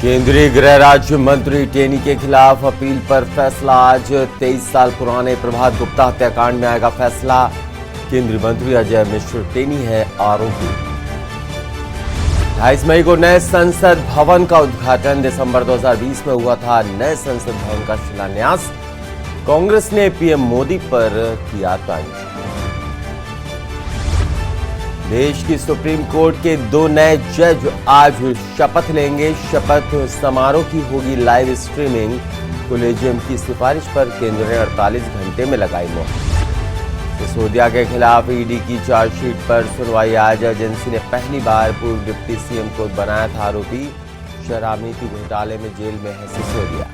केंद्रीय गृह राज्य मंत्री टेनी के खिलाफ अपील पर फैसला। आज 23 साल पुराने प्रभात गुप्ता हत्याकांड में आएगा फैसला। केंद्रीय मंत्री अजय मिश्र टेनी है आरोपी। 28 मई को नए संसद भवन का उद्घाटन। दिसंबर 2020 में हुआ था नए संसद भवन का शिलान्यास। कांग्रेस ने पीएम मोदी पर किया तंज। देश की सुप्रीम कोर्ट के 2 नए जज आज शपथ लेंगे। शपथ समारोह की होगी लाइव स्ट्रीमिंग। कोलेजियम की सिफारिश पर केंद्र ने 48 घंटे में लगाई मोहर। सिसोदिया के खिलाफ ईडी की चार्जशीट पर सुनवाई आज। एजेंसी ने पहली बार पूर्व डिप्टी सीएम को बनाया था आरोपी। शराब नीति घोटाले में जेल में है सिसोदिया।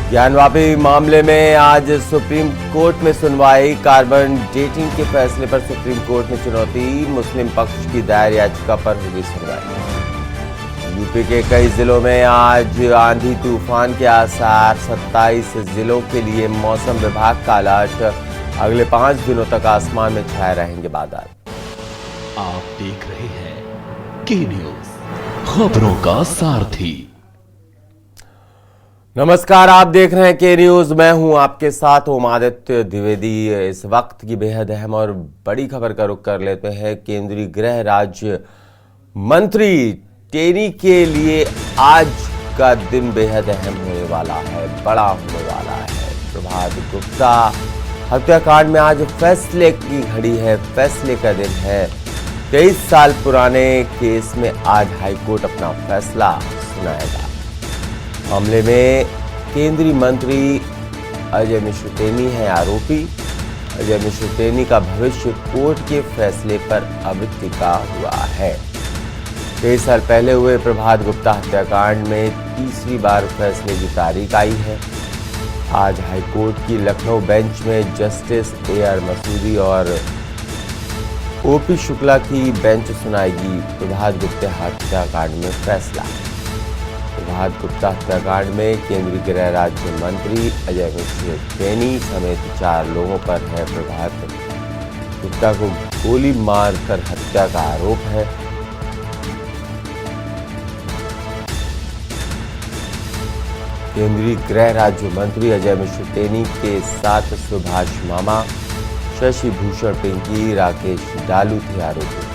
ज्ञानवापी मामले में आज सुप्रीम कोर्ट में सुनवाई। कार्बन डेटिंग के फैसले पर सुप्रीम कोर्ट में चुनौती। मुस्लिम पक्ष की दायर याचिका पर होगी सुनवाई। यूपी के कई जिलों में आज आंधी तूफान के आसार। 27 जिलों के लिए मौसम विभाग का अलर्ट। अगले 5 दिनों तक आसमान में छाए रहेंगे बादल। आप देख रहे हैं के न्यूज, खबरों का सारथी। नमस्कार, आप देख रहे हैं के न्यूज। मैं हूं आपके साथ ओम आदित्य द्विवेदी। इस वक्त की बेहद अहम और बड़ी खबर का रुख कर लेते हैं। केंद्रीय गृह राज्य मंत्री टेनी के लिए आज का दिन बेहद अहम होने वाला है, बड़ा होने वाला है। प्रभात गुप्ता हत्याकांड में आज फैसले की घड़ी है, फैसले का दिन है। 23 साल पुराने केस में आज हाईकोर्ट अपना फैसला सुनाएगा। मामले में केंद्रीय मंत्री अजय मिश्र टेनी है आरोपी। अजय मिश्र टेनी का भविष्य कोर्ट के फैसले पर अब टिका हुआ है। 23 साल पहले हुए प्रभात गुप्ता हत्याकांड में तीसरी बार फैसले की तारीख आई है। आज हाईकोर्ट की लखनऊ बेंच में जस्टिस AR मसूदी और OP शुक्ला की बेंच सुनाएगी प्रभात गुप्ता हत्याकांड में फैसला। प्रभात गुप्ता हत्याकांड में केंद्रीय गृह राज्य मंत्री अजय मिश्र टेनी समेत 4 लोगों पर है प्रभात गुप्ता को गोली मारकर हत्या का आरोप है। केंद्रीय गृह राज्य मंत्री अजय मिश्र टेनी के साथ सुभाष मामा, शशि भूषण पिंकी, राकेश डालू थे आरोपी।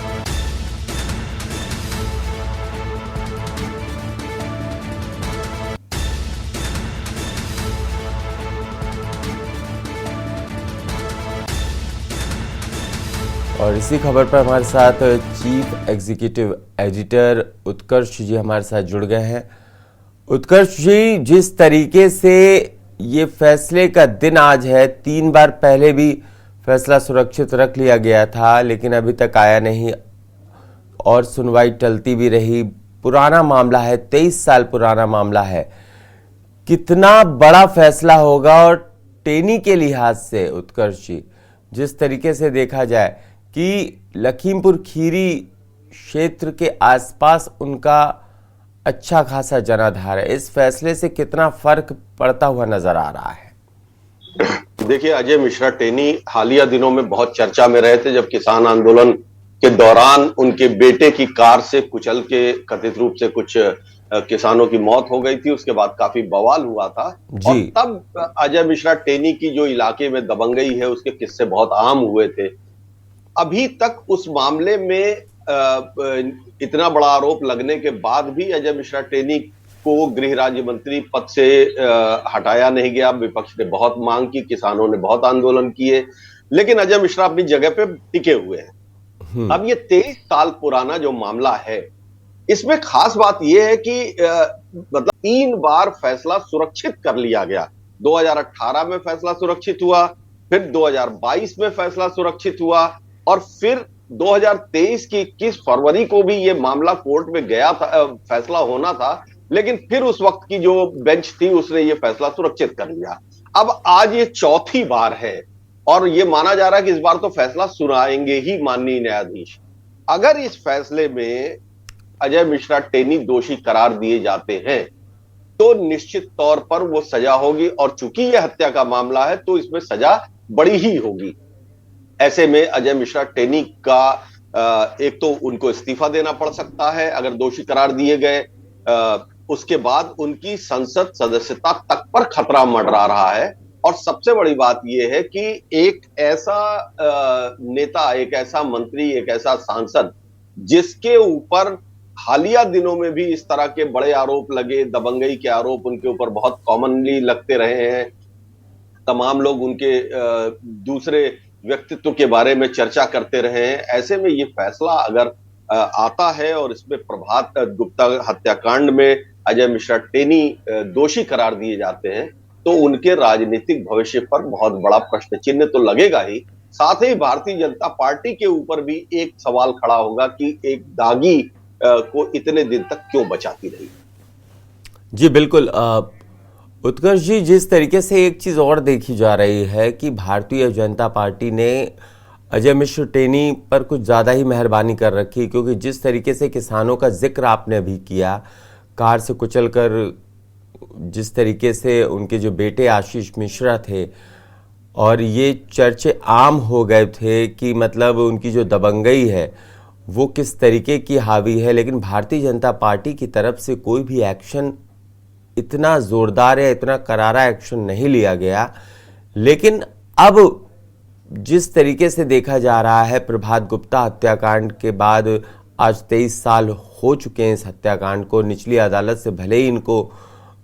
और इसी खबर पर हमारे साथ चीफ एग्जीक्यूटिव एडिटर उत्कर्ष जी हमारे साथ जुड़ गए हैं। उत्कर्ष जी, जिस तरीके से ये फैसले का दिन आज है, 3 बार पहले भी फैसला सुरक्षित रख लिया गया था लेकिन अभी तक आया नहीं और सुनवाई टलती भी रही। पुराना मामला है, 23 साल पुराना मामला है। कितना बड़ा फैसला होगा? और टेनी के लिहाज से उत्कर्ष जी, जिस तरीके से देखा जाए कि लखीमपुर खीरी क्षेत्र के आसपास उनका अच्छा खासा जनाधार है, इस फैसले से कितना फर्क पड़ता हुआ नजर आ रहा है? देखिए, अजय मिश्रा टेनी हालिया दिनों में बहुत चर्चा में रहे थे जब किसान आंदोलन के दौरान उनके बेटे की कार से कुचल के कथित रूप से कुछ किसानों की मौत हो गई थी। उसके बाद काफी बवाल हुआ था और तब अजय मिश्रा टेनी की जो इलाके में दबंगई है उसके किस्से बहुत आम हुए थे। अभी तक उस मामले में इतना बड़ा आरोप लगने के बाद भी अजय मिश्रा टेनी को गृह राज्य मंत्री पद से हटाया नहीं गया। विपक्ष ने बहुत मांग की, किसानों ने बहुत आंदोलन किए, लेकिन अजय मिश्रा अपनी जगह पे टिके हुए हैं। अब ये 23 साल पुराना जो मामला है, इसमें खास बात यह है कि मतलब 3 बार फैसला सुरक्षित कर लिया गया। 2018 में फैसला सुरक्षित हुआ, फिर 2022 में फैसला सुरक्षित हुआ और फिर 2023 की 21 फरवरी को भी ये मामला कोर्ट में गया था, फैसला होना था, लेकिन फिर उस वक्त की जो बेंच थी उसने ये फैसला सुरक्षित कर लिया। अब आज ये 4थी बार है और ये माना जा रहा है कि इस बार तो फैसला सुनाएंगे ही माननीय न्यायाधीश। अगर इस फैसले में अजय मिश्रा टेनी दोषी करार दिए जाते हैं तो निश्चित तौर पर वो सजा होगी और चूंकि यह हत्या का मामला है तो इसमें सजा बड़ी ही होगी। ऐसे में अजय मिश्रा टेनी का एक तो उनको इस्तीफा देना पड़ सकता है अगर दोषी करार दिए गए, उसके बाद उनकी संसद सदस्यता तक पर खतरा मंडरा रहा है। और सबसे बड़ी बात यह है कि एक ऐसा नेता, एक ऐसा मंत्री, एक ऐसा सांसद जिसके ऊपर हालिया दिनों में भी इस तरह के बड़े आरोप लगे, दबंगई के आरोप उनके ऊपर बहुत कॉमनली लगते रहे हैं, तमाम लोग उनके दूसरे व्यक्तित्व के बारे में चर्चा करते रहे हैं। ऐसे में ये फैसला अगर आता है और इसमें प्रभात गुप्ता हत्याकांड में अजय मिश्रा टेनी दोषी करार दिए जाते हैं, तो उनके राजनीतिक भविष्य पर बहुत बड़ा प्रश्न चिन्ह तो लगेगा ही, साथ ही भारतीय जनता पार्टी के ऊपर भी एक सवाल खड़ा होगा कि एक दागी को इतने दिन तक क्यों बचाती रही। जी बिल्कुल। उत्कर्ष जी, जिस तरीके से एक चीज और देखी जा रही है कि भारतीय जनता पार्टी ने अजय मिश्र टेनी पर कुछ ज्यादा ही मेहरबानी कर रखी, क्योंकि जिस तरीके से किसानों का जिक्र आपने अभी किया, कार से कुचलकर जिस तरीके से उनके जो बेटे आशीष मिश्रा थे, और ये चर्चे आम हो गए थे कि मतलब उनकी जो दबंगई है वो किस तरीके की हावी है, लेकिन भारतीय जनता पार्टी की तरफ से कोई भी एक्शन इतना जोरदार या इतना करारा एक्शन नहीं लिया गया। लेकिन अब जिस तरीके से देखा जा रहा है, प्रभात गुप्ता हत्याकांड के बाद आज 23 साल हो चुके हैं इस हत्याकांड को, निचली अदालत से भले ही इनको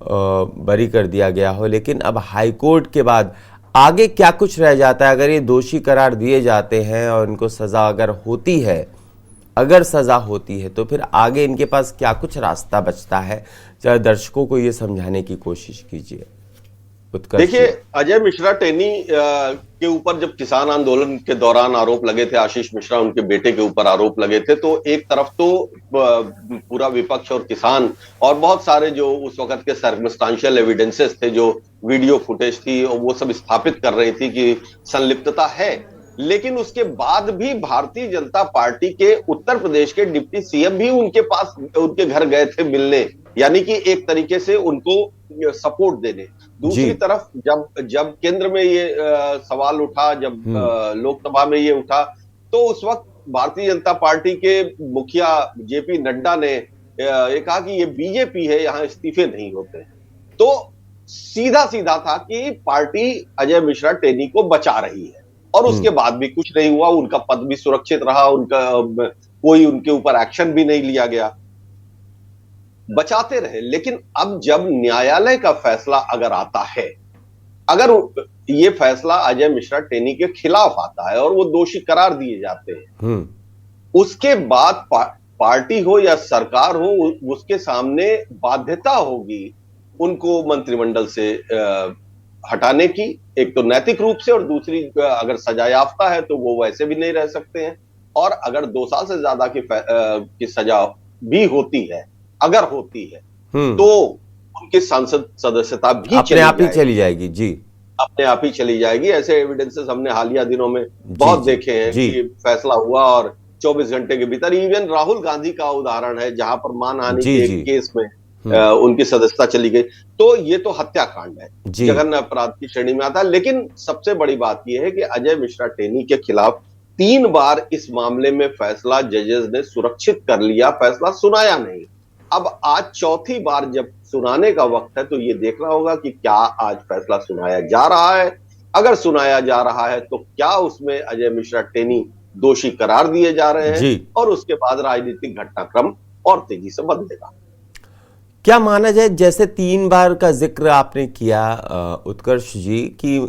बरी कर दिया गया हो, लेकिन अब हाईकोर्ट के बाद आगे क्या कुछ रह जाता है? अगर ये दोषी करार दिए जाते हैं और इनको सजा अगर होती है, अगर सजा होती है, तो फिर आगे इनके पास क्या कुछ रास्ता बचता है? जरा दर्शकों को ये समझाने की कोशिश कीजिए। देखिए, अजय मिश्रा टेनी के ऊपर जब किसान आंदोलन के दौरान आरोप लगे थे, आशीष मिश्रा उनके बेटे के ऊपर आरोप लगे थे, तो एक तरफ तो पूरा विपक्ष और किसान और बहुत सारे जो उस वक्त के सर्कमस्टांशियल एविडेंसेस थे, जो वीडियो फुटेज थी, वो सब स्थापित कर रही थी कि संलिप्तता है। लेकिन उसके बाद भी भारतीय जनता पार्टी के उत्तर प्रदेश के डिप्टी सीएम भी उनके पास, उनके घर गए थे मिलने, यानी कि एक तरीके से उनको सपोर्ट देने। दूसरी तरफ जब केंद्र में ये सवाल उठा, जब लोकसभा में ये उठा, तो उस वक्त भारतीय जनता पार्टी के मुखिया जेपी नड्डा ने ये कहा कि ये बीजेपी है, यहां इस्तीफे नहीं होते। तो सीधा सीधा था कि पार्टी अजय मिश्रा टेनी को बचा रही है, और उसके बाद भी कुछ नहीं हुआ, उनका पद भी सुरक्षित रहा, उनका कोई उनके ऊपर एक्शन भी नहीं लिया गया, बचाते रहे। लेकिन अब जब न्यायालय का फैसला अगर आता है, अगर ये फैसला अजय मिश्रा टेनी के खिलाफ आता है और वो दोषी करार दिए जाते हैं, उसके बाद पार्टी हो या सरकार हो, उसके सामने बाध्यता होगी उनको मंत्रिमंडल से हटाने की, एक तो नैतिक रूप से, और दूसरी अगर सजा याफ्ता है तो वो वैसे भी नहीं रह सकते हैं। और अगर 2 साल से ज्यादा की सजा भी होती है, अगर होती है, तो उनकी संसद सदस्यता भी अपने आप ही चली जाएगी। जी, अपने आप ही चली जाएगी। ऐसे एविडेंसेस हमने हालिया दिनों में बहुत देखे हैं कि फैसला हुआ और 24 घंटे के भीतर, इवन राहुल गांधी का उदाहरण है जहां पर मानहानि के एक केस में उनकी सदस्यता चली गई। तो ये तो हत्याकांड है, जघन्य अपराध की श्रेणी में आता है। लेकिन सबसे बड़ी बात यह है कि अजय मिश्रा टेनी के खिलाफ 3 बार इस मामले में फैसला जजेस ने सुरक्षित कर लिया, फैसला सुनाया नहीं। अब आज चौथी बार जब सुनाने का वक्त है, तो ये देखना होगा कि क्या आज फैसला सुनाया जा रहा है। अगर सुनाया जा रहा है तो क्या उसमें अजय मिश्रा टेनी दोषी करार दिए जा रहे हैं, और उसके बाद राजनीतिक घटनाक्रम और तेजी से बदलेगा। क्या माना जाए, जैसे 3 बार का जिक्र आपने किया उत्कर्ष जी, कि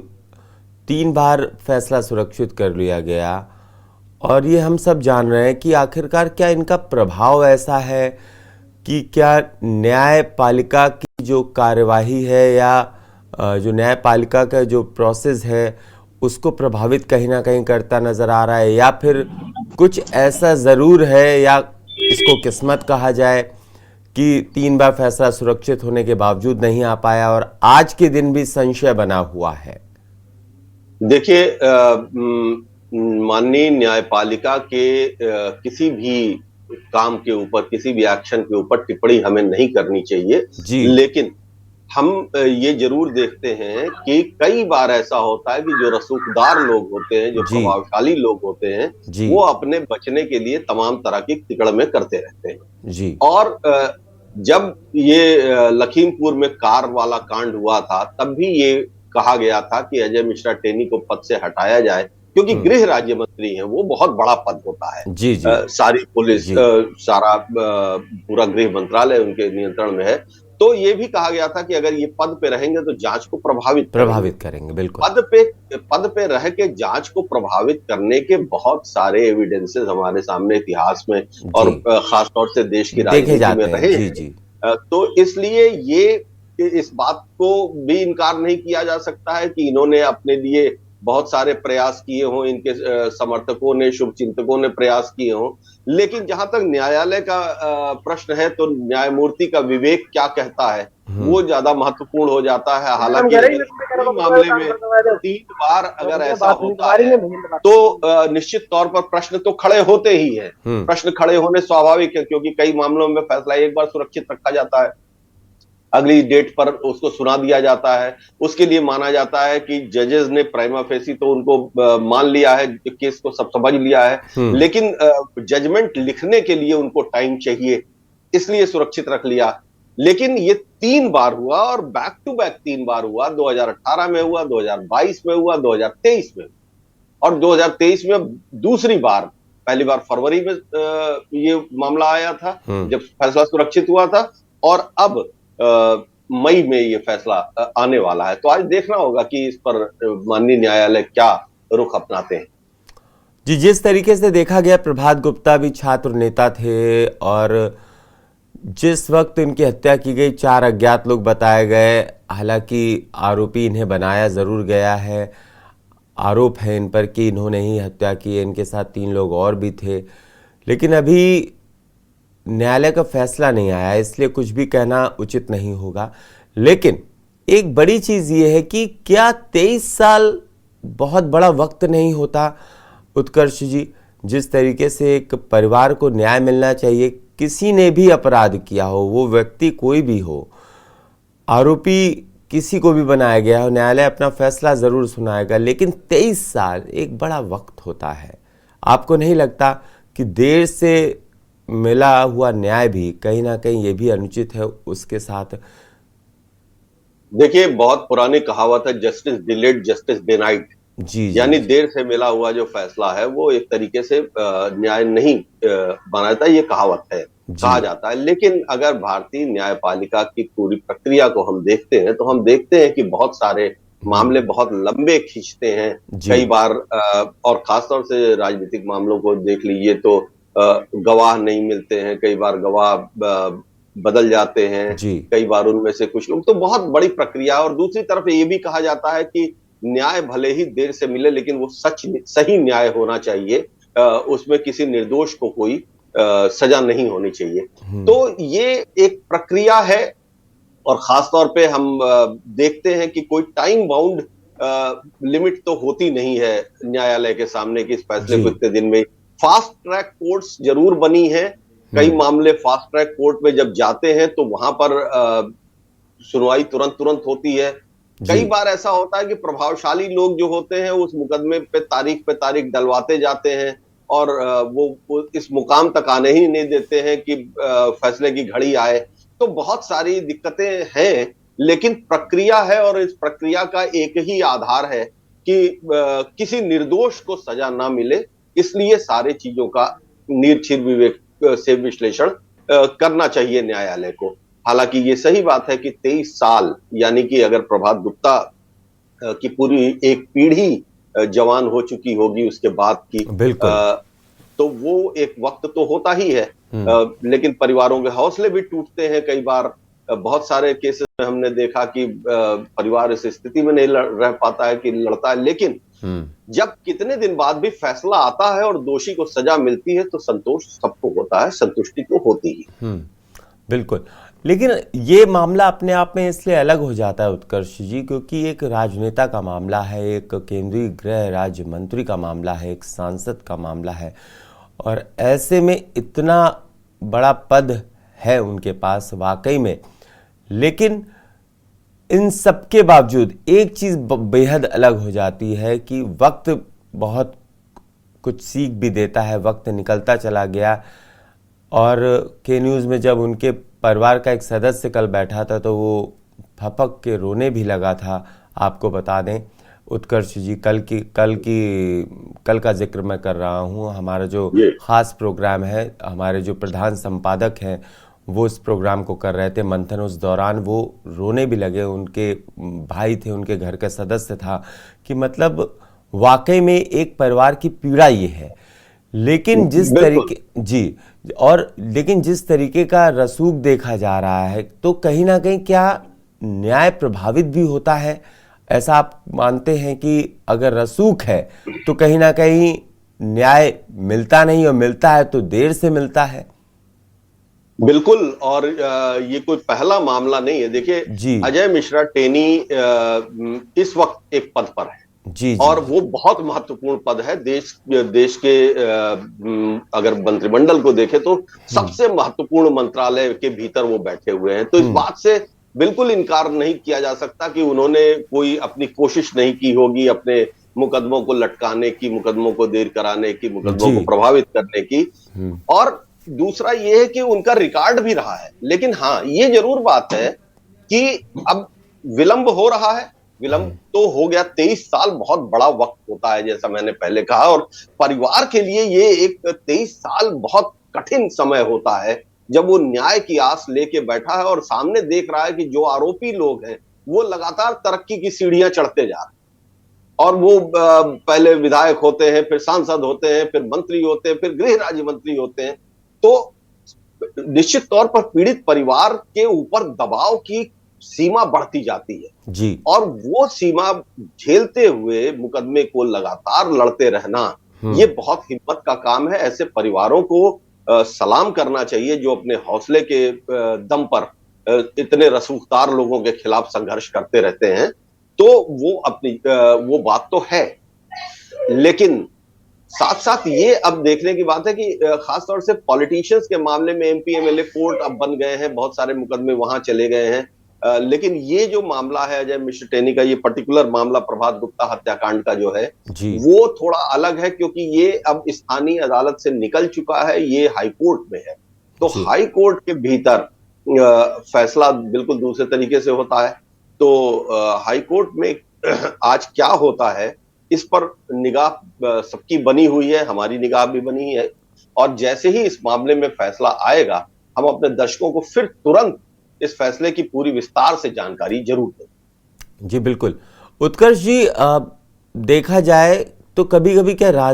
3 बार फैसला सुरक्षित कर लिया गया, और ये हम सब जान रहे हैं कि आखिरकार क्या इनका प्रभाव ऐसा है कि क्या न्यायपालिका की जो कार्यवाही है या जो न्यायपालिका का जो प्रोसेस है उसको प्रभावित कहीं ना कहीं करता नजर आ रहा है, या फिर कुछ ऐसा जरूर है, या इसको किस्मत कहा जाए कि 3 बार फैसला सुरक्षित होने के बावजूद नहीं आ पाया और आज के दिन भी संशय बना हुआ है? देखिए, माननीय न्यायपालिका के किसी भी काम के ऊपर, किसी भी एक्शन के ऊपर टिप्पणी हमें नहीं करनी चाहिए। लेकिन हम ये जरूर देखते हैं कि कई बार ऐसा होता है कि जो रसूखदार लोग होते हैं, जो प्रभावशाली लोग होते हैं, वो अपने बचने के लिए तमाम तरह की तिकड़में करते रहते हैं। और जब ये लखीमपुर में कार वाला कांड हुआ था, तब भी ये कहा गया था कि अजय मिश्रा टेनी को पद से हटाया जाए, क्योंकि गृह राज्य मंत्री हैं, वो बहुत बड़ा पद होता है। जी जी सारी पुलिस, जी सारा पूरा गृह मंत्रालय उनके नियंत्रण में है। तो ये भी कहा गया था कि अगर ये पद पे रहेंगे तो जांच को प्रभावित करेंगे, बिल्कुल। पद पे रह के जांच को प्रभावित करने के बहुत सारे एविडेंसेस हमारे सामने इतिहास में और जी खास तौर से देश की देखे राजनीति में जाते हैं। रहे जी हैं। जी तो इसलिए इस बात को भी इनकार नहीं किया जा सकता है कि इन्होंने अपने लिए बहुत सारे प्रयास किए हों, इनके समर्थकों ने, शुभचिंतकों ने प्रयास किए हों, लेकिन जहां तक न्यायालय का प्रश्न है, तो न्यायमूर्ति का विवेक क्या कहता है वो ज्यादा महत्वपूर्ण हो जाता है। हालांकि इस मामले में 3 बार अगर ऐसा होता है तो निश्चित तौर पर प्रश्न तो खड़े होते ही हैं। प्रश्न खड़े होने स्वाभाविक है, क्योंकि कई मामलों में फैसला एक बार सुरक्षित रखा जाता है, अगली डेट पर उसको सुना दिया जाता है। उसके लिए माना जाता है कि जजेस ने प्राइमा फेसी तो उनको मान लिया है, केस को सब समझ लिया है, लेकिन जजमेंट लिखने के लिए उनको टाइम चाहिए, इसलिए सुरक्षित रख लिया। लेकिन ये 3 बार हुआ और बैक टू बैक 3 बार हुआ। 2018 में हुआ, 2022 में हुआ, 2023 में, और 2023 में दूसरी बार। पहली बार फरवरी में ये मामला आया था जब फैसला सुरक्षित हुआ था, और अब मई में ये फैसला आने वाला है। तो आज देखना होगा कि इस पर माननीय न्यायालय क्या रुख अपनाते हैं। जी, जिस तरीके से देखा गया, प्रभात गुप्ता भी छात्र नेता थे और जिस वक्त इनकी हत्या की गई 4 अज्ञात लोग बताए गए। हालांकि आरोपी इन्हें बनाया जरूर गया है, आरोप है इन पर कि इन्होंने ही हत्या की है, इनके साथ 3 लोग और भी थे, लेकिन अभी न्यायालय का फैसला नहीं आया, इसलिए कुछ भी कहना उचित नहीं होगा। लेकिन एक बड़ी चीज ये है कि क्या 23 साल बहुत बड़ा वक्त नहीं होता उत्कर्ष जी? जिस तरीके से एक परिवार को न्याय मिलना चाहिए, किसी ने भी अपराध किया हो, वो व्यक्ति कोई भी हो, आरोपी किसी को भी बनाया गया हो, न्यायालय अपना फैसला जरूर सुनाएगा, लेकिन 23 साल एक बड़ा वक्त होता है। आपको नहीं लगता कि देर से मिला हुआ न्याय भी कहीं ना कहीं ये भी अनुचित है उसके साथ? देखिए, बहुत पुरानी कहावत है, जस्टिस डिलेड जस्टिस डिनाइड। जी यानी देर से मिला हुआ जो फैसला है वो एक तरीके से न्याय नहीं बनाता, ये कहावत है, कहा जाता है। लेकिन अगर भारतीय न्यायपालिका की पूरी प्रक्रिया को हम देखते हैं, तो हम देखते हैं कि बहुत सारे मामले बहुत लंबे खींचते हैं कई बार, और खासतौर से राजनीतिक मामलों को देख लीजिए तो गवाह नहीं मिलते हैं, कई बार गवाह बदल जाते हैं, कई बार उनमें से कुछ लोग, तो बहुत बड़ी प्रक्रिया। और दूसरी तरफ ये भी कहा जाता है कि न्याय भले ही देर से मिले, लेकिन वो सही न्याय होना चाहिए, उसमें किसी निर्दोष को कोई सजा नहीं होनी चाहिए। तो ये एक प्रक्रिया है, और खासतौर पे हम देखते हैं कि कोई टाइम बाउंड लिमिट तो होती नहीं है न्यायालय के सामने कि इस फैसले को इतने दिन में। फास्ट ट्रैक कोर्ट्स जरूर बनी है, कई मामले फास्ट ट्रैक कोर्ट में जब जाते हैं तो वहां पर सुनवाई तुरंत होती है। कई बार ऐसा होता है कि प्रभावशाली लोग जो होते हैं उस मुकदमे पे तारीख डलवाते जाते हैं, और वो इस मुकाम तक आने ही नहीं देते हैं कि फैसले की घड़ी आए। तो बहुत सारी दिक्कतें हैं, लेकिन प्रक्रिया है, और इस प्रक्रिया का एक ही आधार है कि किसी निर्दोष को सजा ना मिले, इसलिए सारे चीजों का निर्भीक विवेक से विश्लेषण करना चाहिए न्यायालय को। हालांकि ये सही बात है कि 23 साल, यानी कि अगर प्रभात गुप्ता की पूरी एक पीढ़ी जवान हो चुकी होगी उसके बाद की, तो वो एक वक्त तो होता ही है, लेकिन परिवारों के हौसले भी टूटते हैं कई बार। बहुत सारे केसेस में हमने देखा कि परिवार इस स्थिति में नहीं रह पाता है कि लड़ता है, लेकिन जब कितने दिन बाद भी फैसला आता है और दोषी को सजा मिलती है तो संतोष सबको होता है, संतुष्टि तो होती ही। बिल्कुल, लेकिन ये मामला अपने आप में इसलिए अलग हो जाता है उत्कर्ष जी, क्योंकि एक राजनेता का मामला है, एक केंद्रीय गृह राज्य मंत्री का मामला है, एक सांसद का मामला है, और ऐसे में इतना बड़ा पद है उनके पास वाकई में। लेकिन इन सब के बावजूद एक चीज बेहद अलग हो जाती है कि वक्त बहुत कुछ सीख भी देता है। वक्त निकलता चला गया, और के न्यूज़ में जब उनके परिवार का एक सदस्य कल बैठा था तो वो फपक के रोने भी लगा था। आपको बता दें उत्कर्ष जी, कल का जिक्र मैं कर रहा हूँ। हमारा जो खास प्रोग्राम है, हमारे जो प्रधान संपादक हैं वो इस प्रोग्राम को कर रहे थे मंथन, उस दौरान वो रोने भी लगे। उनके भाई थे, उनके घर का सदस्य था कि मतलब वाकई में एक परिवार की पीड़ा ये है। लेकिन जिस तरीके लेकिन जिस तरीके का रसूख देखा जा रहा है तो कहीं ना कहीं क्या न्याय प्रभावित भी होता है? ऐसा आप मानते हैं कि अगर रसूख है तो कहीं ना कहीं न्याय मिलता नहीं, और मिलता है तो देर से मिलता है? बिल्कुल। और ये कोई पहला मामला नहीं है। देखिए, अजय मिश्रा टेनी इस वक्त एक पद पर है और वो बहुत महत्वपूर्ण पद है। देश के अगर मंत्रिमंडल को देखें तो सबसे महत्वपूर्ण मंत्रालय के भीतर वो बैठे हुए हैं। तो इस बात से बिल्कुल इनकार नहीं किया जा सकता कि उन्होंने कोई अपनी कोशिश नहीं की होगी अपने मुकदमों को लटकाने की, मुकदमों को देर कराने की, मुकदमों को प्रभावित करने की। और दूसरा ये है कि उनका रिकॉर्ड भी रहा है। लेकिन हाँ, ये जरूर बात है कि अब विलंब हो रहा है। विलंब तो हो गया, 23 साल बहुत बड़ा वक्त होता है जैसा मैंने पहले कहा, और परिवार के लिए ये एक 23 साल बहुत कठिन समय होता है जब वो न्याय की आस लेके बैठा है और सामने देख रहा है कि जो आरोपी लोग हैं वो लगातार तरक्की की सीढ़ियां चढ़ते जा रहे हैं। और वो पहले विधायक होते हैं, फिर सांसद होते हैं, फिर मंत्री होते हैं, फिर गृह राज्य मंत्री होते हैं। तो निश्चित तौर पर पीड़ित परिवार के ऊपर दबाव की सीमा बढ़ती जाती है जी। और वो सीमा झेलते हुए मुकदमे को लगातार लड़ते रहना, ये बहुत हिम्मत का काम है। ऐसे परिवारों को सलाम करना चाहिए जो अपने हौसले के दम पर इतने रसूखदार लोगों के खिलाफ संघर्ष करते रहते हैं। तो वो बात तो है, लेकिन साथ साथ ये अब देखने की बात है कि खासतौर से पॉलिटिशियंस के मामले में एमपी एमएलए कोर्ट अब बन गए हैं, बहुत सारे मुकदमे वहां चले गए हैं। लेकिन ये जो मामला है अजय मिश्र टेनी का, ये पर्टिकुलर मामला प्रभात गुप्ता हत्याकांड का जो है वो थोड़ा अलग है, क्योंकि ये अब स्थानीय अदालत से निकल चुका है, ये हाई कोर्ट में है। तो हाई कोर्ट के भीतर फैसला बिल्कुल दूसरे तरीके से होता है। तो हाई कोर्ट में आज क्या होता है इस पर निगाह सबकी बनी हुई है, हमारी निगाह भी बनी है। और जैसे ही इस मामले में फैसला आएगा हम अपने दर्शकों को फिर तुरंत इस फैसले की पूरी विस्तार से जानकारी जरूर दें। जी बिल्कुल। उत्कर्ष जी, देखा जाए तो कभी कभी क्या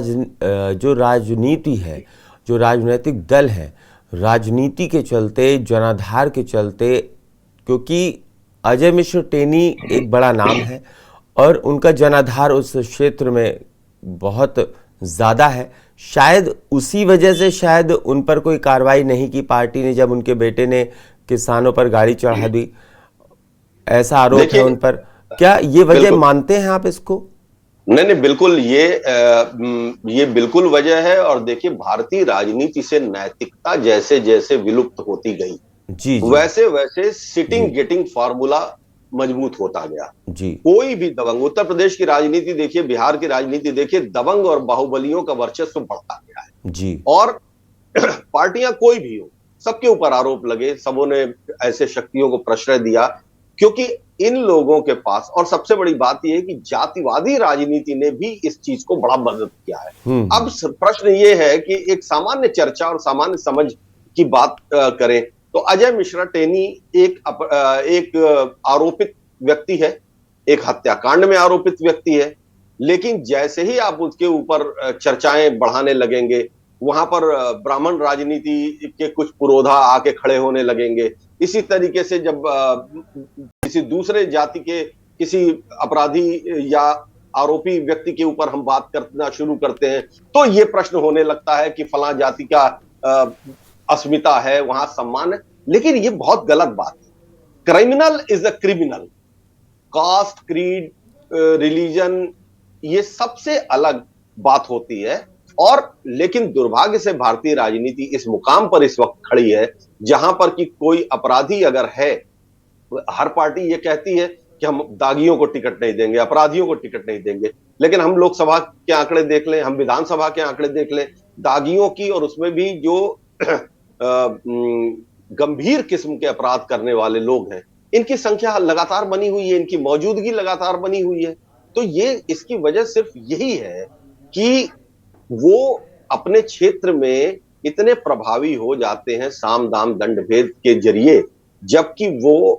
जो राजनीति है, जो राजनीतिक दल है, राजनीति के चलते, जनाधार के चलते, क्योंकि अजय मिश्र टेनी एक बड़ा नाम है और उनका जनाधार उस क्षेत्र में बहुत ज़्यादा है, शायद उसी वजह से शायद उन पर कोई कार्रवाई नहीं की पार्टी ने जब उनके बेटे ने किसानों पर गाड़ी चढ़ा दी, ऐसा आरोप है उन पर। क्या ये वजह मानते हैं आप इसको? नहीं, बिल्कुल ये बिल्कुल वजह है। और देखिए, भारतीय राजनीति से नैतिकता जैसे जैसे विलुप्त होती गई वैसे वैसे सिटिंग गेटिंग फॉर्मूला मजबूत होता गया जी। कोई भी दबंग, उत्तर प्रदेश की राजनीति देखिए, बिहार की राजनीति देखिए, दबंग और बाहुबलियों का वर्चस्व बढ़ता गया है जी। और पार्टियां कोई भी हो, सबके ऊपर आरोप लगे, सबों ने ऐसे शक्तियों को प्रश्रय दिया, क्योंकि इन लोगों के पास, और सबसे बड़ी बात यह है कि जातिवादी राजनीति ने भी इस चीज को बड़ा मदद किया है। अब प्रश्न ये है कि एक सामान्य चर्चा और सामान्य समझ की बात करें तो अजय मिश्रा टेनी एक आरोपित व्यक्ति है, एक हत्याकांड में आरोपित व्यक्ति है। लेकिन जैसे ही आप उसके ऊपर चर्चाएं बढ़ाने लगेंगे, वहां पर ब्राह्मण राजनीति के कुछ पुरोधा आके खड़े होने लगेंगे। इसी तरीके से जब किसी दूसरे जाति के किसी अपराधी या आरोपी व्यक्ति के ऊपर हम बात करना शुरू करते हैं तो ये प्रश्न होने लगता है कि फलां जाति का अस्मिता है, वहां सम्मान है। लेकिन ये बहुत गलत बात है। Criminal is a criminal. Caste, creed, religion, ये सबसे अलग बात होती है। और लेकिन दुर्भाग्य से भारतीय राजनीति इस मुकाम पर इस वक्त खड़ी है जहां पर कि कोई अपराधी अगर है, हर पार्टी ये कहती है कि हम दागियों को टिकट नहीं देंगे, अपराधियों को टिकट नहीं देंगे। लेकिन हम लोकसभा के आंकड़े देख लें, हम विधानसभा के आंकड़े देख लें, दागियों की और उसमें भी जो गंभीर किस्म के अपराध करने वाले लोग हैं, इनकी संख्या लगातार बनी हुई है, इनकी मौजूदगी लगातार बनी हुई है। तो ये इसकी वजह सिर्फ यही है कि वो अपने क्षेत्र में इतने प्रभावी हो जाते हैं साम दाम दंड भेद के जरिए, जबकि वो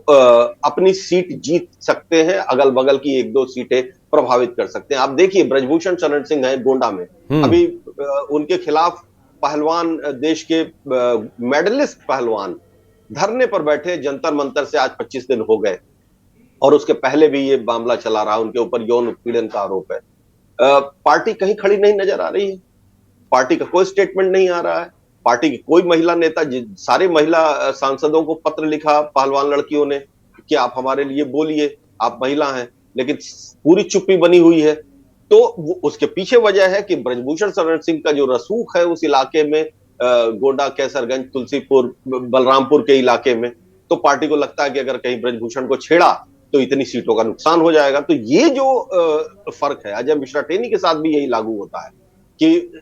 अपनी सीट जीत सकते हैं, अगल बगल की एक दो सीटें प्रभावित कर सकते हैं। आप देखिए ब्रजभूषण शरण सिंह है गोंडा में, अभी उनके खिलाफ पहलवान, देश के मेडलिस्ट पहलवान धरने पर बैठे जंतर मंतर से, आज 25 दिन हो गए, और उसके पहले भी ये मामला चला रहा, उनके ऊपर यौन उत्पीड़न का आरोप है। पार्टी कहीं खड़ी नहीं नजर आ रही है, पार्टी का कोई स्टेटमेंट नहीं आ रहा है, पार्टी की कोई महिला नेता, सारे महिला सांसदों को पत्र लिखा पहलवान लड़कियों ने कि आप हमारे लिए बोलिए, आप महिला हैं, लेकिन पूरी चुप्पी बनी हुई है। तो उसके पीछे वजह है कि ब्रजभूषण शरण सिंह का जो रसूख है उस इलाके में, गोंडा, कैसरगंज, तुलसीपुर, बलरामपुर के इलाके में, तो पार्टी को लगता है कि अगर कहीं ब्रजभूषण को छेड़ा तो इतनी सीटों का नुकसान हो जाएगा। तो ये जो फर्क है, अजय मिश्रा टेनी के साथ भी यही लागू होता है कि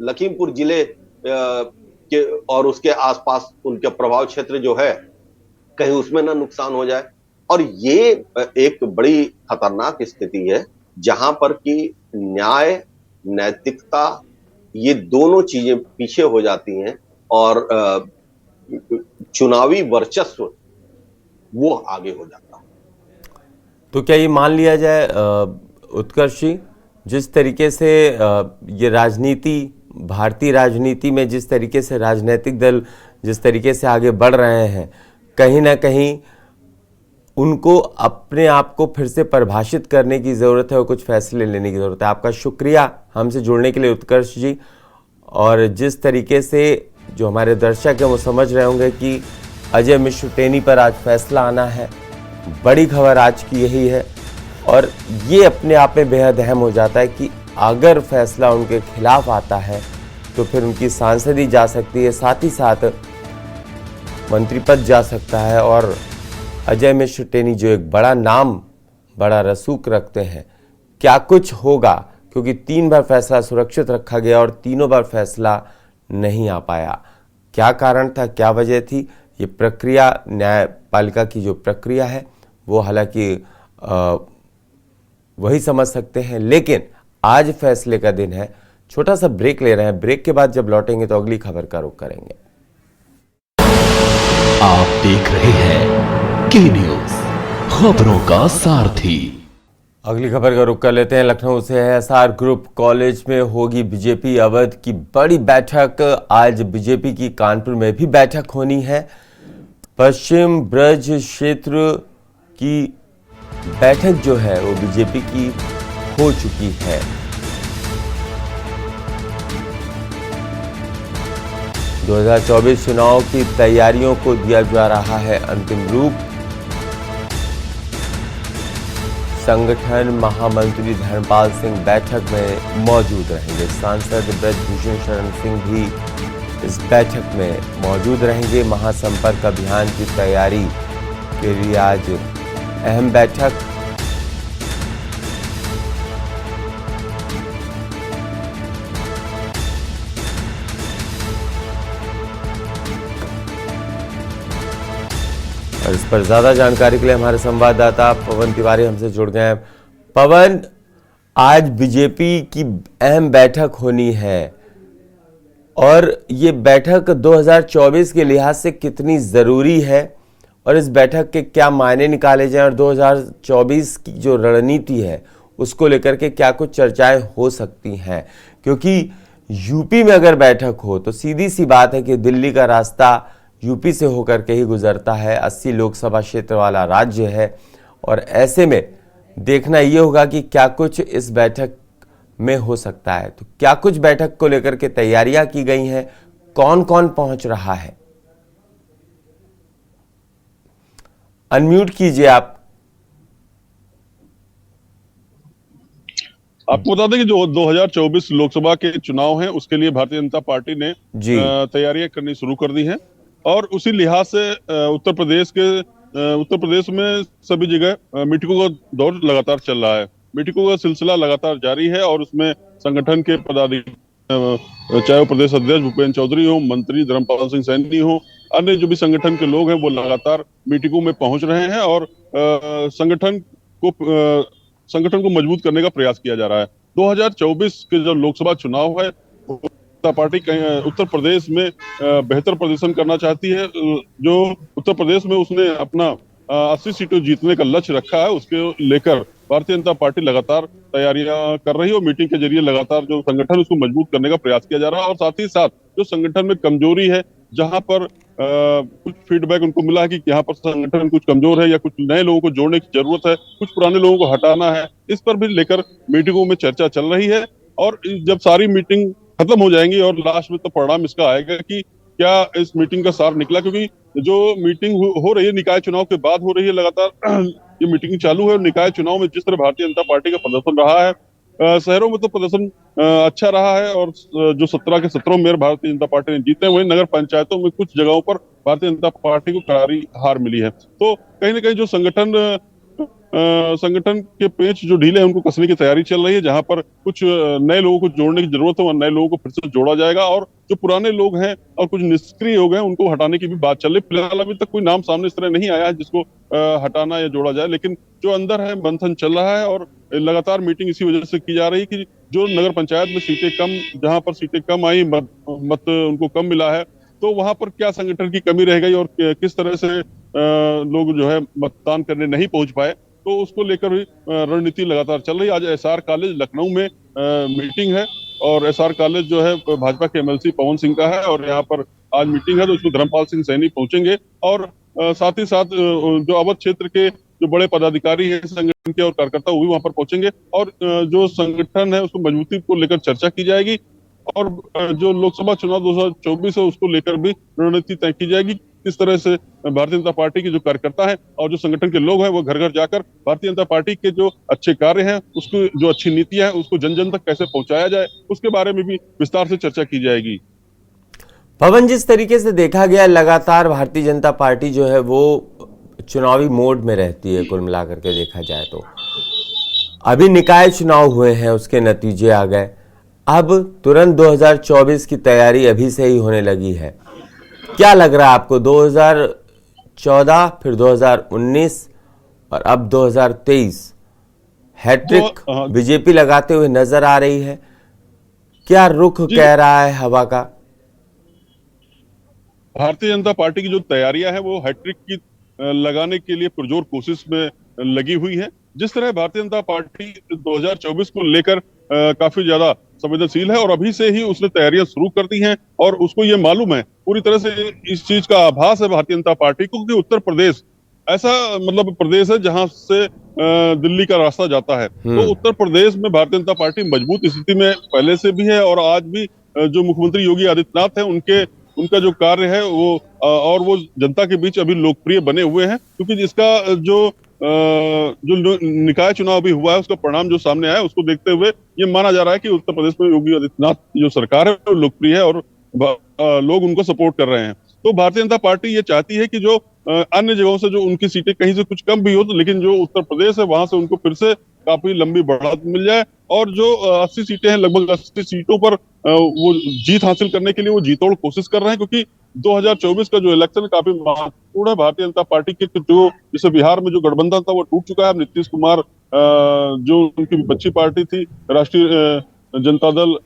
लखीमपुर जिले के और उसके आसपास उनके प्रभाव क्षेत्र जो है, कहीं उसमें ना नुकसान हो जाए। और ये एक बड़ी खतरनाक स्थिति है जहां पर कि न्याय, नैतिकता, ये दोनों चीजें पीछे हो जाती हैं और चुनावी वर्चस्व वो आगे हो जाता है। तो क्या ये मान लिया जाए उत्कर्ष जी, जिस तरीके से ये राजनीति, भारतीय राजनीति में जिस तरीके से राजनीतिक दल जिस तरीके से आगे बढ़ रहे हैं, कहीं ना कहीं उनको अपने आप को फिर से परिभाषित करने की ज़रूरत है और कुछ फैसले लेने की ज़रूरत है। आपका शुक्रिया हमसे जुड़ने के लिए उत्कर्ष जी। और जिस तरीके से जो हमारे दर्शक हैं वो समझ रहे होंगे कि अजय मिश्रा टेनी पर आज फैसला आना है, बड़ी खबर आज की यही है। और ये अपने आप में बेहद अहम हो जाता है कि अगर फैसला उनके खिलाफ आता है तो फिर उनकी सांसदी जा सकती है, साथ ही साथ मंत्री पद जा सकता है। और अजय मिश्रा टेनी जो एक बड़ा नाम, बड़ा रसूख रखते हैं, क्या कुछ होगा, क्योंकि 3 बार फैसला सुरक्षित रखा गया और तीनों बार फैसला नहीं आ पाया। क्या कारण था, क्या वजह थी, ये प्रक्रिया, न्यायपालिका की जो प्रक्रिया है वो हालांकि वही समझ सकते हैं। लेकिन आज फैसले का दिन है। छोटा सा ब्रेक ले रहे हैं, ब्रेक के बाद जब लौटेंगे तो अगली खबर का रुख करेंगे। आप देख रहे हैं के न्यूज, खबरों का सारथी। अगली खबर का रुख कर लेते हैं। लखनऊ से है। एसआर ग्रुप कॉलेज में होगी बीजेपी अवध की बड़ी बैठक। आज बीजेपी की कानपुर में भी बैठक होनी है। पश्चिम ब्रज क्षेत्र की बैठक जो है वो बीजेपी की हो चुकी है। दो 2024 चुनाव की तैयारियों को दिया जा रहा है अंतिम रूप। संगठन महामंत्री धर्मपाल सिंह बैठक में मौजूद रहेंगे। सांसद ब्रजभूषण शरण सिंह भी इस बैठक में मौजूद रहेंगे। महासंपर्क अभियान की तैयारी के लिए आज अहम बैठक। और इस पर ज्यादा जानकारी के लिए हमारे संवाददाता पवन तिवारी हमसे जुड़ गए हैं। पवन, आज बीजेपी की अहम बैठक होनी है और ये बैठक 2024 के लिहाज से कितनी जरूरी है और इस बैठक के क्या मायने निकाले जाएं और 2024 की जो रणनीति है उसको लेकर के क्या कुछ चर्चाएं हो सकती हैं, क्योंकि यूपी में अगर बैठक हो तो सीधी सी बात है कि दिल्ली का रास्ता यूपी से होकर के ही गुजरता है। 80 लोकसभा क्षेत्र वाला राज्य है और ऐसे में देखना यह होगा कि क्या कुछ इस बैठक में हो सकता है। तो क्या कुछ बैठक को लेकर के तैयारियां की गई हैं, कौन कौन पहुंच रहा है? अनम्यूट कीजिए आप। आपको बता दें कि जो 2024 लोकसभा के चुनाव हैं उसके लिए भारतीय जनता पार्टी ने तैयारियां करनी शुरू कर दी हैं और उसी लिहाज से उत्तर प्रदेश में सभी जगह मीटिंगों का दौर लगातार चल रहा है। मीटिंगों का सिलसिला लगातार जारी है और उसमें संगठन के पदाधिकारी, चाहे वो प्रदेश अध्यक्ष भूपेन्द्र चौधरी हो, मंत्री धर्मपाल सिंह सैनी हो अन्य जो भी संगठन के लोग हैं वो लगातार मीटिंगों में पहुंच रहे हैं और संगठन को मजबूत करने का प्रयास किया जा रहा है। 2024 के जो लोकसभा चुनाव है, जनता पार्टी उत्तर प्रदेश में बेहतर प्रदर्शन करना चाहती है। जो उत्तर प्रदेश में उसने अपना 80 सीटें जीतने का लक्ष्य रखा है, उसके लेकर भारतीय जनता पार्टी लगातार तैयारियां कर रही है और मीटिंग के जरिए लगातार जो संगठन उसको मजबूत करने का प्रयास किया जा रहा है। और साथ ही साथ जो संगठन में कमजोरी है, जहां पर कुछ फीडबैक उनको मिला है कि यहाँ पर संगठन कुछ कमजोर है या कुछ नए लोगों को जोड़ने की जरूरत है, कुछ पुराने लोगों को हटाना है, इस पर भी लेकर मीटिंगों में चर्चा चल रही है। और जब सारी मीटिंग खत्म हो जाएंगी और लास्ट में तो परिणाम इसका आएगा कि क्या इस मीटिंग का सार निकला, क्योंकि जो मीटिंग हो रही है निकाय चुनाव के बाद हो रही है लगातार ये मीटिंग चालू है। और निकाय चुनाव में जिस तरह भारतीय जनता पार्टी का प्रदर्शन रहा है, शहरों में तो प्रदर्शन अच्छा रहा है और जो 17 के 17 मेयर भारतीय जनता पार्टी ने जीते, वहीं नगर पंचायतों में कुछ जगहों पर भारतीय जनता पार्टी को करारी हार मिली है। तो कहीं ना कहीं जो संगठन के पेच जो ढीले हैं उनको कसने की तैयारी चल रही है, जहां पर कुछ नए लोगों को जोड़ने की जरूरत है और नए लोगों को फिर से जोड़ा जाएगा। और जो पुराने लोग हैं और कुछ निष्क्रिय हो गए उनको हटाने की भी बात चल रही है। फिलहाल अभी तक कोई नाम सामने इस तरह नहीं आया है जिसको हटाना या जोड़ा जाए, लेकिन जो अंदर है मंथन चल रहा है और लगातार मीटिंग इसी वजह से की जा रही है कि जो नगर पंचायत में सीटें कम, जहां पर सीटें कम आई, मत उनको कम मिला है, तो वहां पर क्या संगठन की कमी रह गई और किस तरह से लोग जो है मतदान करने नहीं पहुंच पाए, तो उसको लेकर भी रणनीति लगातार चल रही है। आज एसआर कॉलेज लखनऊ में मीटिंग है और एसआर कॉलेज जो है भाजपा के एमएलसी पवन सिंह का है और यहाँ पर आज मीटिंग है, तो उसमें धर्मपाल सिंह सैनी पहुंचेंगे। और साथ ही साथ जो अवध क्षेत्र के जो बड़े पदाधिकारी हैं संगठन के और कार्यकर्ता वो भी वहां पर पहुंचेंगे और जो संगठन है उसको मजबूती को लेकर चर्चा की जाएगी। और जो लोकसभा चुनाव 2024 है उसको लेकर भी रणनीति तय की जाएगी, किस तरह से भारतीय जनता पार्टी के जो कार्यकर्ता हैं और जो संगठन के लोग हैं वो घर घर जाकर भारतीय जनता पार्टी के जो अच्छे कार्य हैं, उसको जो अच्छी नीतियां हैं उसको जन जन तक कैसे पहुंचाया जाए, उसके बारे में भी विस्तार से चर्चा की जाएगी। पवन, जिस तरीके से देखा गया लगातार भारतीय जनता पार्टी जो है वो चुनावी मोड में रहती है, कुल मिलाकर के देखा जाए तो अभी निकाय चुनाव हुए हैं, उसके नतीजे आ गए, अब तुरंत 2024 की तैयारी अभी से ही होने लगी है। क्या लग रहा है आपको 2014 फिर 2019 और अब 2023 हैट्रिक बीजेपी लगाते हुए नजर आ रही है? क्या रुख कह रहा है हवा का? भारतीय जनता पार्टी की जो तैयारियां हैं वो हैट्रिक की लगाने के लिए पुरजोर कोशिश में लगी हुई है। जिस तरह भारतीय जनता पार्टी 2024 को लेकर काफी ज्यादा संवेदनशील है और अभी से ही उसने तैयारियां शुरू कर दी हैं और उसको ये मालूम है, पूरी तरह से इस चीज का आभास है भारतीय जनता पार्टी को कि उत्तर प्रदेश ऐसा मतलब प्रदेश है जहां से दिल्ली का रास्ता जाता है। तो उत्तर प्रदेश में भारतीय जनता पार्टी मजबूत स्थिति में पहले से भी है और आज भी जो मुख्यमंत्री योगी आदित्यनाथ है उनका जो कार्य है वो और वो जनता के बीच अभी लोकप्रिय बने हुए हैं, क्योंकि इसका जो निकाय चुनाव भी हुआ है उसका परिणाम जो सामने आया उसको देखते हुए ये माना जा रहा है कि उत्तर प्रदेश में योगी आदित्यनाथ जो सरकार है वो लोकप्रिय है और लोग उनको सपोर्ट कर रहे हैं। तो भारतीय जनता पार्टी ये चाहती है कि जो अन्य जगहों से जो उनकी सीटें कहीं से कुछ कम भी हो तो, लेकिन जो उत्तर प्रदेश है वहां से उनको फिर से काफी लंबी बढ़त मिल जाए और जो 80 सीटें हैं, लगभग 80 सीटों पर वो जीत हासिल करने के लिए वो जीतोड़ कोशिश कर रहे हैं, क्योंकि 2024 का जो इलेक्शन काफी महत्वपूर्ण है भारतीय जनता पार्टी के। जो जैसे बिहार में जो गठबंधन था वो टूट चुका है, नीतीश कुमार जो उनकी बच्ची पार्टी थी राष्ट्रीय जनता दल,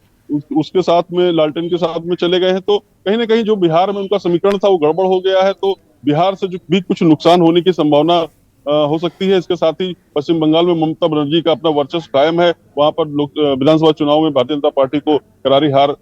उसके साथ में लालटेन के साथ में चले गए हैं, तो कहीं ना कहीं जो बिहार में उनका समीकरण था वो गड़बड़ हो गया है, तो बिहार से जो भी कुछ नुकसान होने की संभावना हो सकती है। इसके साथ ही पश्चिम बंगाल में ममता बनर्जी का अपना वर्चस्व कायम है, वहां पर विधानसभा चुनाव में भारतीय जनता पार्टी को करारी हार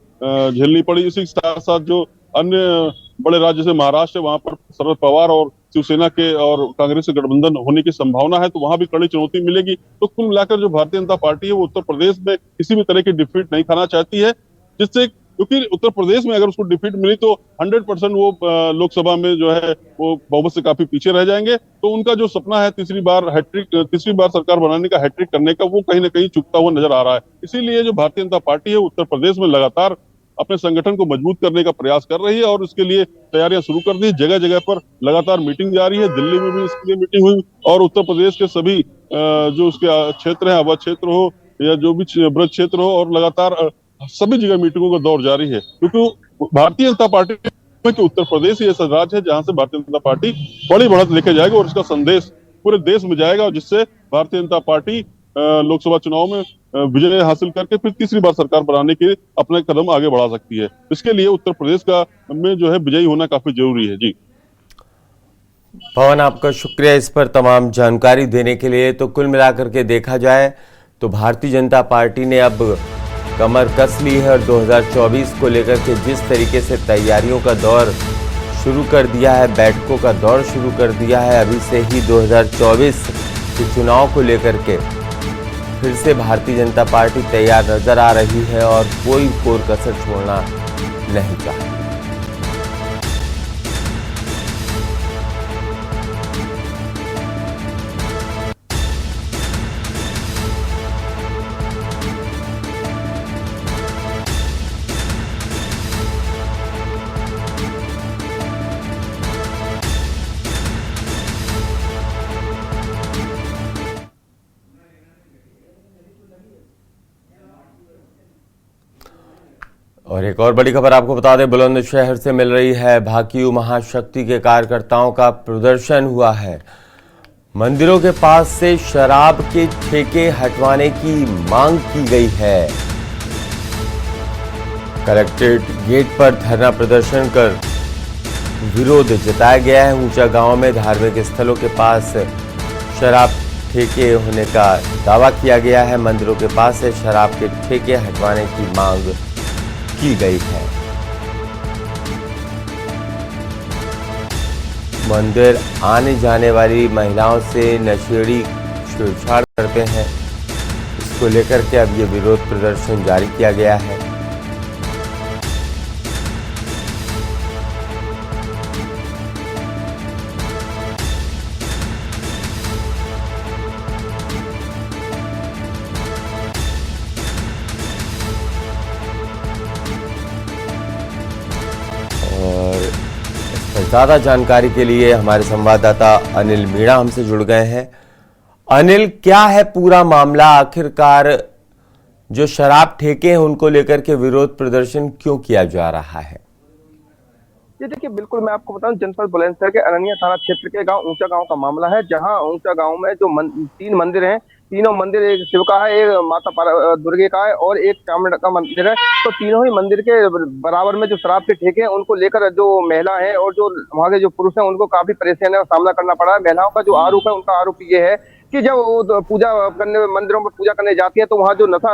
झेलनी पड़ी। इसी के साथ साथ जो अन्य बड़े राज्य जैसे महाराष्ट्र है वहां पर शरद पवार और शिवसेना के और कांग्रेस के गठबंधन होने की संभावना है, तो वहां भी कड़ी चुनौती मिलेगी। तो कुल मिलाकर जो भारतीय जनता पार्टी है वो उत्तर प्रदेश में किसी भी तरह की डिफीट नहीं खाना चाहती है, जिससे क्योंकि उत्तर प्रदेश में अगर उसको डिफीट मिली तो 100% वो लोकसभा में जो है वो बहुमत से काफी पीछे रह जाएंगे। तो उनका जो सपना है तीसरी बार सरकार बनाने का, हैट्रिक करने का, वो कहीं ना कहीं चूकता हुआ नजर आ रहा है। इसीलिए जो भारतीय जनता पार्टी है उत्तर प्रदेश में लगातार अपने संगठन को मजबूत करने का प्रयास कर रही है और इसके लिए तैयारियां शुरू कर दी। जगह जगह पर लगातार मीटिंग जारी है, दिल्ली में भी इसके लिए मीटिंग हुई और उत्तर प्रदेश के सभी जो उसके क्षेत्र है, अवध क्षेत्र हो या जो भी ब्रज क्षेत्र हो, और लगातार सभी जगह मीटिंगों का दौर जारी है, क्योंकि भारतीय जनता पार्टी कि उत्तर प्रदेश ही ऐसा राज्य है जहां से भारतीय जनता पार्टी बड़ी बढ़त लेके जाएगी और इसका संदेश पूरे देश में जाएगा, और जिससे भारतीय जनता पार्टी लोकसभा चुनाव में विजय हासिल करके फिर तीसरी बार सरकार बनाने के अपने कदम आगे बढ़ा सकती है। इसके लिए उत्तर प्रदेश का में जो है विजयी होना काफी जरूरी है। जी पवन, आपका शुक्रिया इस पर तमाम जानकारी देने के लिए। तो कुल मिलाकर के देखा जाए तो भारतीय जनता पार्टी ने अब कमर कस ली है और 2024 को लेकर के जिस तरीके से तैयारियों का दौर शुरू कर दिया है, बैठकों का दौर शुरू कर दिया है, अभी से ही 2024 के चुनाव को लेकर के फिर से भारतीय जनता पार्टी तैयार नजर आ रही है और कोई कोर कसर छोड़ना नहीं चाहती। और एक और बड़ी खबर आपको बता दें, बुलंदशहर से मिल रही है। भाकियू महाशक्ति के कार्यकर्ताओं का प्रदर्शन हुआ है। मंदिरों के पास से शराब के ठेके हटवाने की मांग की गई है। कलेक्ट्रेट गेट पर धरना प्रदर्शन कर विरोध जताया गया है। ऊंचा गांव में धार्मिक स्थलों के पास शराब ठेके होने का दावा किया गया है। मंदिरों के पास से शराब के ठेके हटवाने की मांग की गई है। मंदिर आने जाने वाली महिलाओं से नशेड़ी छेड़छाड़ करते हैं। इसको लेकर के अब ये विरोध प्रदर्शन जारी किया गया है। और इस पर ज्यादा जानकारी के लिए हमारे संवाददाता अनिल मीणा हमसे जुड़ गए हैं। अनिल, क्या है पूरा मामला? आखिरकार जो शराब ठेके हैं उनको लेकर के विरोध प्रदर्शन क्यों किया जा रहा है? ये देखिए, बिल्कुल मैं आपको बताऊं, जनपद बुलंदशहर के अरनिया थाना क्षेत्र के गांव ऊंचा गांव का मामला है, जहां ऊंचा गांव में जो तीन मंदिर हैं, तीनों मंदिर, एक शिव का है, एक माता दुर्गे का है और एक कामड़ का मंदिर है। तो तीनों ही मंदिर के बराबर में जो शराब के ठेके हैं उनको लेकर जो महिला है और जो वहाँ के जो पुरुष हैं उनको काफी परेशानी का सामना करना पड़ा है। महिलाओं का जो आरोप है, उनका आरोप ये है कि जब वो पूजा करने मंदिरों में पूजा करने जाती है तो वहाँ जो नशा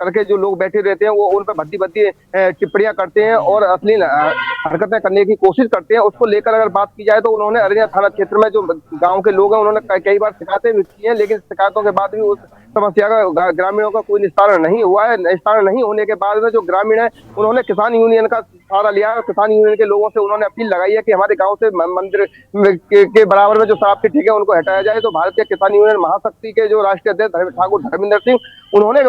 करके जो लोग बैठे रहते हैं वो उन पर भद्दी टिप्पणियां करते हैं और अश्लील हरकतें करने की कोशिश करते हैं। उसको लेकर अगर बात की जाए तो उन्होंने अरनिया थाना क्षेत्र में जो गांव के लोग हैं उन्होंने कई बार शिकायतें भी की हैं, लेकिन शिकायतों के बाद भी उस समस्या का ग्रामीणों का कोई निस्तारण नहीं हुआ है। निस्तारण नहीं होने के बाद में जो ग्रामीण है उन्होंने किसान यूनियन का सहारा लिया है। किसान यूनियन के लोगों से उन्होंने अपील लगाई है कि हमारे गांव से मंदिर के बराबर में जो शराब के ठेके उनको हटाया जाए। तो भारतीय किसान यूनियन महाशक्ति के जो राष्ट्रीय अध्यक्ष ठाकुर धर्मेंद्र सिंह, उन्होंने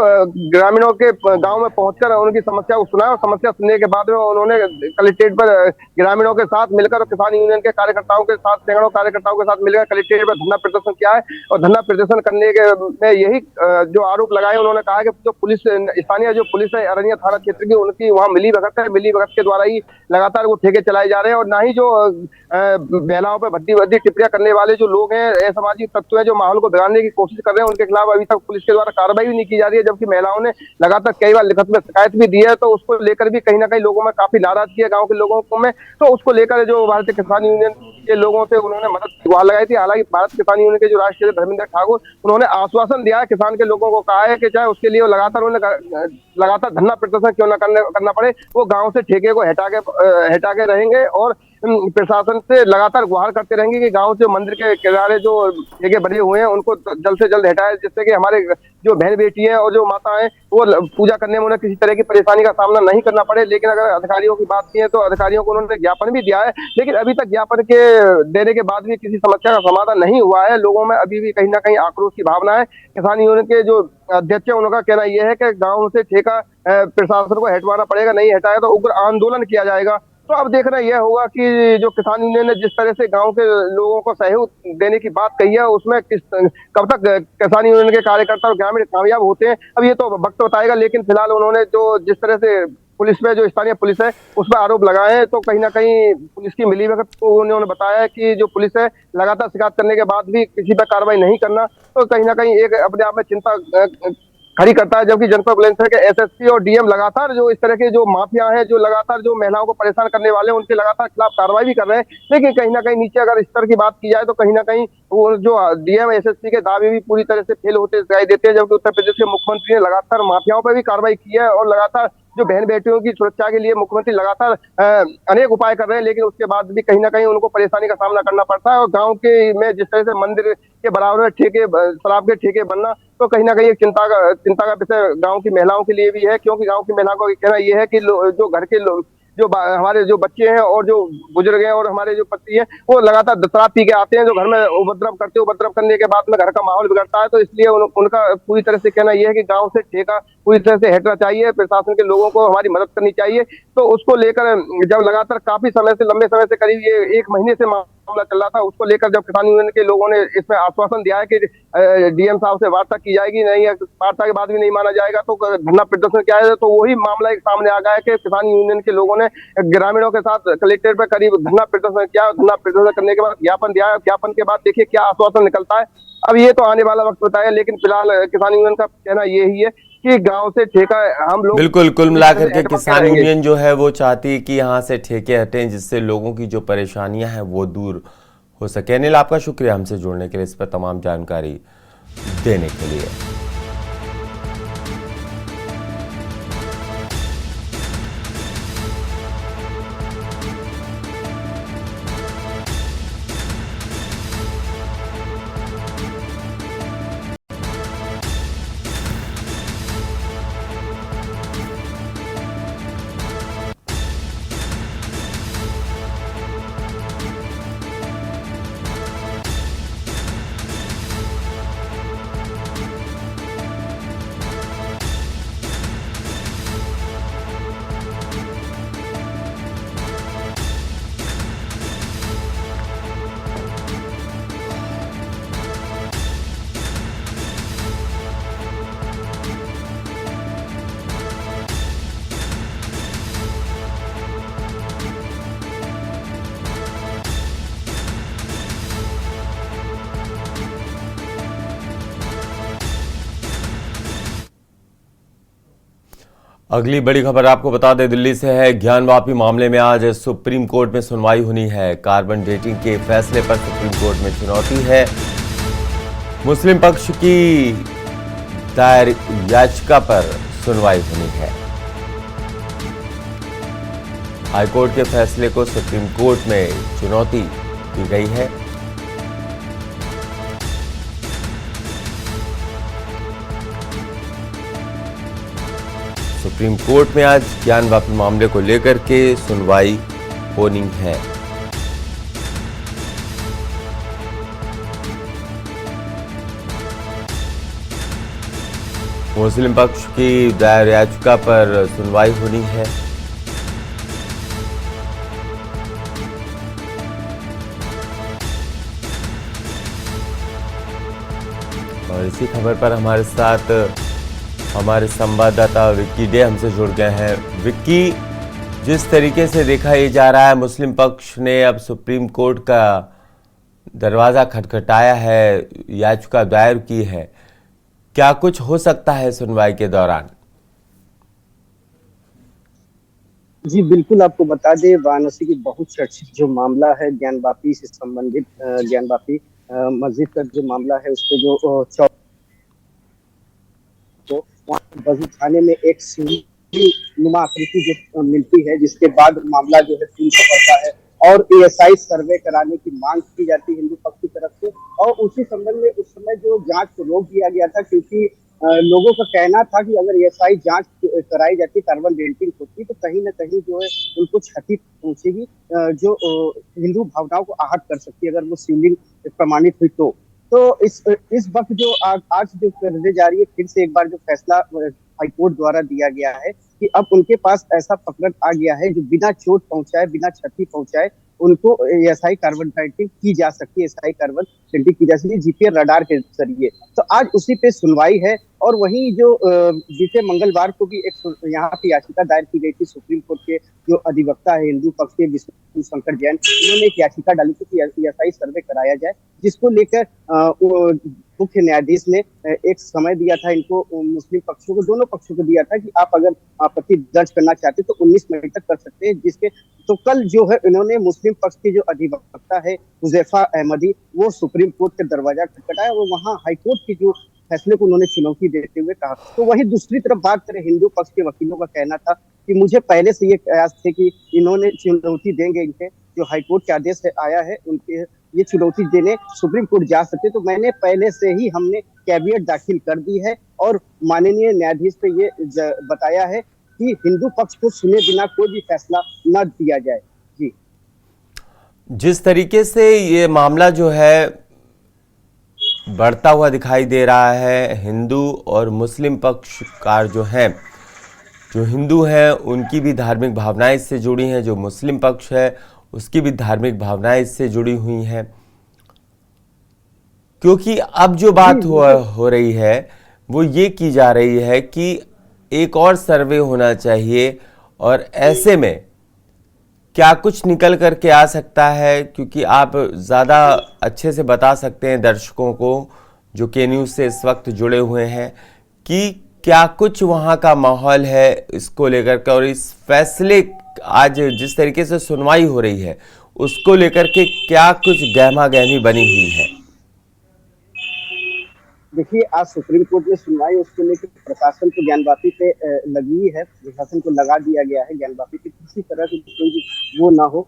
ग्रामीणों के गांव में पहुंचकर उनकी समस्या को सुना और समस्या सुनने के बाद में उन्होंने कलेक्ट्रेट पर ग्रामीणों के साथ मिलकर, किसान यूनियन के कार्यकर्ताओं के साथ, सैकड़ों कार्यकर्ताओं के साथ मिलकर कलेक्ट्रेट पर धरना प्रदर्शन किया है। और धरना प्रदर्शन करने के में यही जो आरोप लगाए, उन्होंने कहा कि जो पुलिस, स्थानीय जो पुलिस है अरनिया थाना क्षेत्र की, उनकी वहाँ मिली भगत है, मिली भगत के द्वारा ही लगातार वो ठेके चलाए जा रहे हैं। और ना ही जो महिलाओं पर भद्दी टिप्पणियां करने वाले जो लोग हैं, असामाजिक तत्व हैं जो माहौल को बिगाड़ने की कोशिश कर रहे हैं, उनके खिलाफ अभी तक पुलिस के द्वारा कार्रवाई भी नहीं की जा रही है। जबकि महिलाओं ने लगातार कई बार लिखित में शिकायत भी दी है, तो उसको लेकर भी कहीं ना कहीं लोगों में काफी नाराजगी है गाँव के लोगों को में। तो उसको लेकर जो भारतीय किसान यूनियन के लोगों से उन्होंने मदद की गुहार लगाई थी। हालांकि भारत किसान यूनियन के जो राष्ट्रीय धर्मेंद्र ठाकुर, उन्होंने आश्वासन दिया है किसान के लोगों को, कहा है कि चाहे उसके लिए लगातार धरना प्रदर्शन क्यों न करना पड़े, वो गांव से ठेके को हटा के रहेंगे और प्रशासन से लगातार गुहार करते रहेंगे कि गांव से मंदिर के किनारे जो ठेके बने हुए हैं उनको जल्द से जल्द हटाए, जिससे कि हमारे जो बहन बेटी है और जो माता है वो पूजा करने में उन्हें किसी तरह की परेशानी का सामना नहीं करना पड़े। लेकिन अगर अधिकारियों की बात की है तो अधिकारियों को उन्होंने ज्ञापन भी दिया है, लेकिन अभी तक ज्ञापन के देने के बाद भी किसी समस्या का समाधान नहीं हुआ है। लोगों में अभी भी कहीं ना कहीं आक्रोश की भावना है। किसान यूनियन के जो अध्यक्ष है उनका कहना यह है कि गाँव से ठेका प्रशासन को हटवाना पड़ेगा, नहीं हटाया तो उग्र आंदोलन किया जाएगा। तो अब देखना यह होगा कि जो किसान यूनियन ने जिस तरह से गांव के लोगों को सहयोग देने की बात कही है, उसमें कब तक किसान यूनियन के कार्यकर्ता और ग्रामीण कामयाब होते हैं, अब ये तो वक्त बताएगा। लेकिन फिलहाल उन्होंने जो जिस तरह से पुलिस पे, जो स्थानीय पुलिस है उस पर आरोप लगाए हैं। तो कहीं ना कहीं पुलिस की मिलीभगत को उन्होंने बताया है कि जो पुलिस है लगातार शिकायत करने के बाद भी किसी पर कार्रवाई नहीं करना, तो कहीं ना कहीं एक अपने आप में चिंता खड़ी करता है। जबकि जनपद बुलंदशहर के एसएसपी और डीएम लगातार जो इस तरह के जो माफिया हैं, जो लगातार जो महिलाओं को परेशान करने वाले हैं, उनके लगातार खिलाफ कार्रवाई भी कर रहे हैं। लेकिन कहीं ना कहीं नीचे अगर स्तर की बात की जाए तो कहीं ना कहीं वो जो डीएम एसएसपी के दावे भी पूरी तरह से फेल होते दिखाई देते हैं। जबकि उत्तर प्रदेश के मुख्यमंत्री ने लगातार माफियाओं पर भी कार्रवाई की है और लगातार जो बहन बेटियों की सुरक्षा के लिए मुख्यमंत्री लगातार अनेक उपाय कर रहे हैं। लेकिन उसके बाद भी कहीं ना कहीं उनको परेशानी का सामना करना पड़ता है। और गांव के में जिस तरह से मंदिर के बराबर में ठेके, शराब के ठेके बनना, तो कहीं ना कहीं एक चिंता का विषय गांव की महिलाओं के लिए भी है। क्योंकि गांव की महिलाओं का कहना यह है कि जो घर के लोग, जो हमारे जो बच्चे हैं और जो बुजुर्ग हैं और हमारे जो पति हैं, वो लगातार शराब पी के आते हैं, जो घर में उपद्रव करने के बाद में घर का माहौल बिगड़ता है। तो इसलिए उनका पूरी तरह से कहना यह है कि गांव से ठेका पूरी तरह से हटना चाहिए, प्रशासन के लोगों को हमारी मदद करनी चाहिए। तो उसको लेकर जब लगातार काफी समय से, लंबे समय से, करीब ये 1 महीने से मामला चल रहा था, उसको लेकर जब किसान यूनियन के लोगों ने इसमें आश्वासन दिया है कि डीएम साहब से वार्ता की जाएगी, नहीं वार्ता के बाद भी नहीं माना जाएगा तो धरना प्रदर्शन किया जाएगा, तो वही मामला एक सामने आ गया है कि किसान यूनियन के लोगों ने ग्रामीणों के साथ कलेक्ट्रेट पर करीब धरना प्रदर्शन किया। धरना प्रदर्शन करने के बाद ज्ञापन दिया, ज्ञापन के बाद देखिए क्या आश्वासन निकलता है। अब ये तो आने वाला वक्त बताया, लेकिन फिलहाल किसान यूनियन का कहना यही है कि गांव से ठेका हम लोग बिल्कुल, कुल मिलाकर के किसान यूनियन जो है वो चाहती है कि यहाँ से ठेके हटें, जिससे लोगों की जो परेशानियां हैं वो दूर हो सके। अनिल, आपका शुक्रिया हमसे जुड़ने के लिए, इस पर तमाम जानकारी देने के लिए। अगली बड़ी खबर आपको बता दें, दिल्ली से है। ज्ञानवापी मामले में आज सुप्रीम कोर्ट में सुनवाई होनी है। कार्बन डेटिंग के फैसले पर सुप्रीम कोर्ट में चुनौती है। मुस्लिम पक्ष की दायर याचिका पर सुनवाई होनी है। हाईकोर्ट के फैसले को सुप्रीम कोर्ट में चुनौती दी गई है। सुप्रीम कोर्ट में आज ज्ञानवापी मामले को लेकर के सुनवाई होनी है। मुस्लिम पक्ष की दायर याचिका पर सुनवाई होनी है। और इसी खबर पर हमारे साथ हमारे संवाददाता विक्की डे हमसे जुड़ गए हैं। विक्की, जिस तरीके से देखा ये जा रहा है, मुस्लिम पक्ष ने अब सुप्रीम कोर्ट का दरवाजा खटखटाया है, याचिका दायर की है, क्या कुछ हो सकता है सुनवाई के दौरान? जी बिल्कुल, आपको बता दें, वाराणसी की बहुत चर्चित जो मामला है ज्ञानवापी से संबंधित, ज्ञानवापी मस्जिद का जो मामला है, उस पर जो वजू थाने में एक सीढ़ी नुमा आकृति जो मिलती है, जिसके बाद मामला जो है पुलिस पकड़ता है और एएसआई सर्वे कराने की मांग की जाती है हिंदू पक्ष की तरफ से। और उसी संबंध में उस समय जो जांच को रोक दिया गया था, क्योंकि लोगों का कहना था कि अगर एएसआई जांच कराई जाती, कार्बन डेटिंग होती, तो कहीं ना कहीं जो है उनको क्षति पहुंचेगी, जो हिंदू भावनाओं को आहत कर सकती है अगर वो शिवलिंग प्रमाणित हुई तो इस वक्त जो आज जो करने जा रही है, फिर से एक बार जो फैसला हाईकोर्ट द्वारा दिया गया है कि अब उनके पास ऐसा पकड़ आ गया है जो बिना चोट पहुंचाए, बिना क्षति पहुंचाए उनको एएसआई कार्बन डेटिंग की जा सकती है, एएसआई कार्बन डेटिंग की जा सकती है जीपीआर रडार के जरिए। तो आज उसी पे सुनवाई है। और वहीं जो बीते मंगलवार को भी एक यहाँ पे याचिका दायर की गई थी सुप्रीम कोर्ट के जो अधिवक्ता है हिंदू पक्ष के विष्णु शंकर जैन, उन्होंने एक याचिका डाली थी कि एएसआई सर्वे कराया जाए, जिसको लेकर मुख्य न्यायाधीश ने एक समय दिया था इनको, मुस्लिम पक्षों को, दोनों पक्षों को दिया था कि आप अगर आपत्ति दर्ज करना चाहते तो 19 मई तक कर सकते हैं। जिसके तो कल जो है इन्होंने मुस्लिम पक्ष के जो अधिवक्ता है हुजैफा अहमदी, वो सुप्रीम कोर्ट के दरवाजा खटखटाया और वहां हाईकोर्ट की जो फैसले को उन्होंने चुनौती देते हुए कहा। तो वहीं दूसरी तरफ बात करें, हिंदू पक्ष के वकीलों का कहना था कि मुझे पहले से ये कयास थे कि इन्होंने चुनौती देंगे, इनके जो हाईकोर्ट के आदेश आया है उनके ये चुनौती देने सुप्रीम कोर्ट जा सकते, तो मैंने पहले से ही हमने कैविएट दाखिल कर दी है और माननीय न्यायाधीश पे ये बताया है कि हिंदू पक्ष को सुने बिना कोई भी फैसला न दिया जाए। जी, जिस तरीके से ये मामला जो है बढ़ता हुआ दिखाई दे रहा है, हिंदू और मुस्लिम पक्षकार जो हैं, जो हिंदू हैं उनकी भी धार्मिक भावनाएं इससे जुड़ी हैं, जो मुस्लिम पक्ष है उसकी भी धार्मिक भावनाएं इससे जुड़ी हुई हैं। क्योंकि अब जो बात हो रही है वो ये की जा रही है कि एक और सर्वे होना चाहिए, और ऐसे में क्या कुछ निकल करके आ सकता है, क्योंकि आप ज़्यादा अच्छे से बता सकते हैं दर्शकों को जो के न्यूज़ से इस वक्त जुड़े हुए हैं कि क्या कुछ वहाँ का माहौल है इसको लेकर के, और इस फैसले आज जिस तरीके से सुनवाई हो रही है उसको लेकर के क्या कुछ गहमा गहमी बनी हुई है। देखिए, आज सुप्रीम कोर्ट में सुनवाई, उसको लेकर प्रशासन को ज्ञानवापी पे लगी है, प्रशासन को लगा दिया गया है ज्ञानवापी पे, किसी तरह की कोई वो ना हो।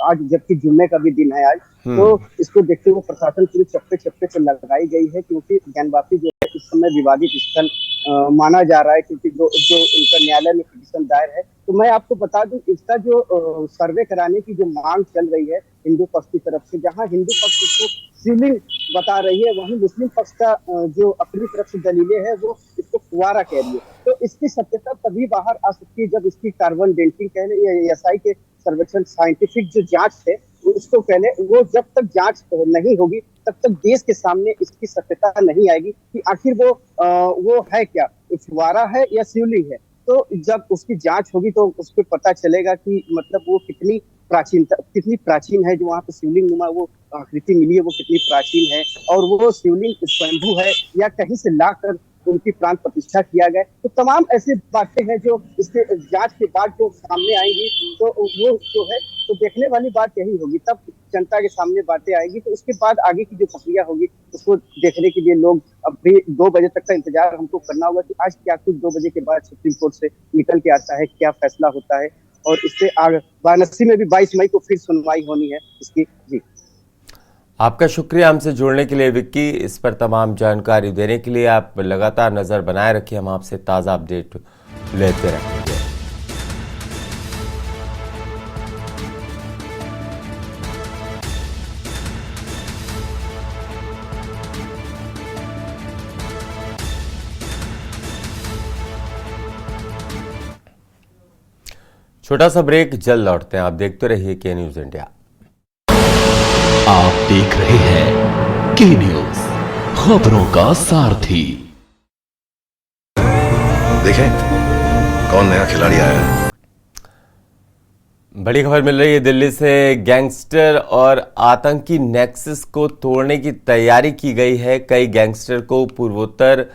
आज जबकि जुम्मे का भी दिन है आज, तो इसको देखते हुए प्रशासन पूरी चप्पे चप्पे पे लगाई गई है, क्योंकि ज्ञानवापी जो है इस समय विवादित स्थल माना जा रहा है, क्योंकि जो उनका न्यायालय में पिटीशन दायर है। तो मैं आपको बता दूं, इसका जो सर्वे कराने की जो मांग चल रही है हिंदू पक्ष की तरफ से, जहां हिंदू पक्ष इसको सीलिंग बता रही है, वहीं मुस्लिम पक्ष का जो अपनी तरफ से दलीलें है वो इसको फुवारा कह रही है। तो इसकी सत्यता तभी बाहर आ सकती है जब इसकी कार्बन डेटिंग कह लें या एएसआई के सर्वेक्षण साइंटिफिक जो जांच है उसको कह लें, वो जब तक जांच नहीं होगी तब तक देश के सामने इसकी सत्यता नहीं आएगी कि आखिर वो है क्या, फुवारा है या शिवलिंग है। तो जब उसकी जांच होगी तो उसको पता चलेगा कि मतलब वो कितनी प्राचीन है, जो वहाँ पे शिवलिंग नुमा वो आकृति मिली है वो कितनी प्राचीन है, और वो शिवलिंग स्वयंभू है या कहीं से लाकर उनकी प्राण प्रतिष्ठा किया गया। तो तमाम ऐसी बातें हैं जो इसके जांच के बाद जो सामने आएंगी, तो वो जो है तो देखने वाली बात यही होगी, तब जनता के सामने बातें आएगी। तो उसके बाद आगे की जो प्रक्रिया होगी उसको देखने के लिए लोग अभी 2 बजे तक का इंतजार हमको करना होगा कि आज क्या कुछ 2 बजे के बाद सुप्रीम कोर्ट से निकल के आता है, क्या फैसला होता है। और इससे आगे वाराणसी में भी 22 मई को फिर सुनवाई होनी है इसकी। जी, आपका शुक्रिया हमसे जुड़ने के लिए विक्की, इस पर तमाम जानकारी देने के लिए। आप लगातार नजर बनाए रखिए, हम आपसे ताज़ा अपडेट लेते रहेंगे। छोटा सा ब्रेक, जल्द लौटते हैं। आप देखते रहिए के न्यूज़ इंडिया। आप देख रहे हैं के न्यूज़, खबरों का सारथी। देखें कौन नया खिलाड़ी आया है। बड़ी खबर मिल रही है दिल्ली से। गैंगस्टर और आतंकी नेक्सस को तोड़ने की तैयारी की गई है। कई गैंगस्टर को पूर्वोत्तर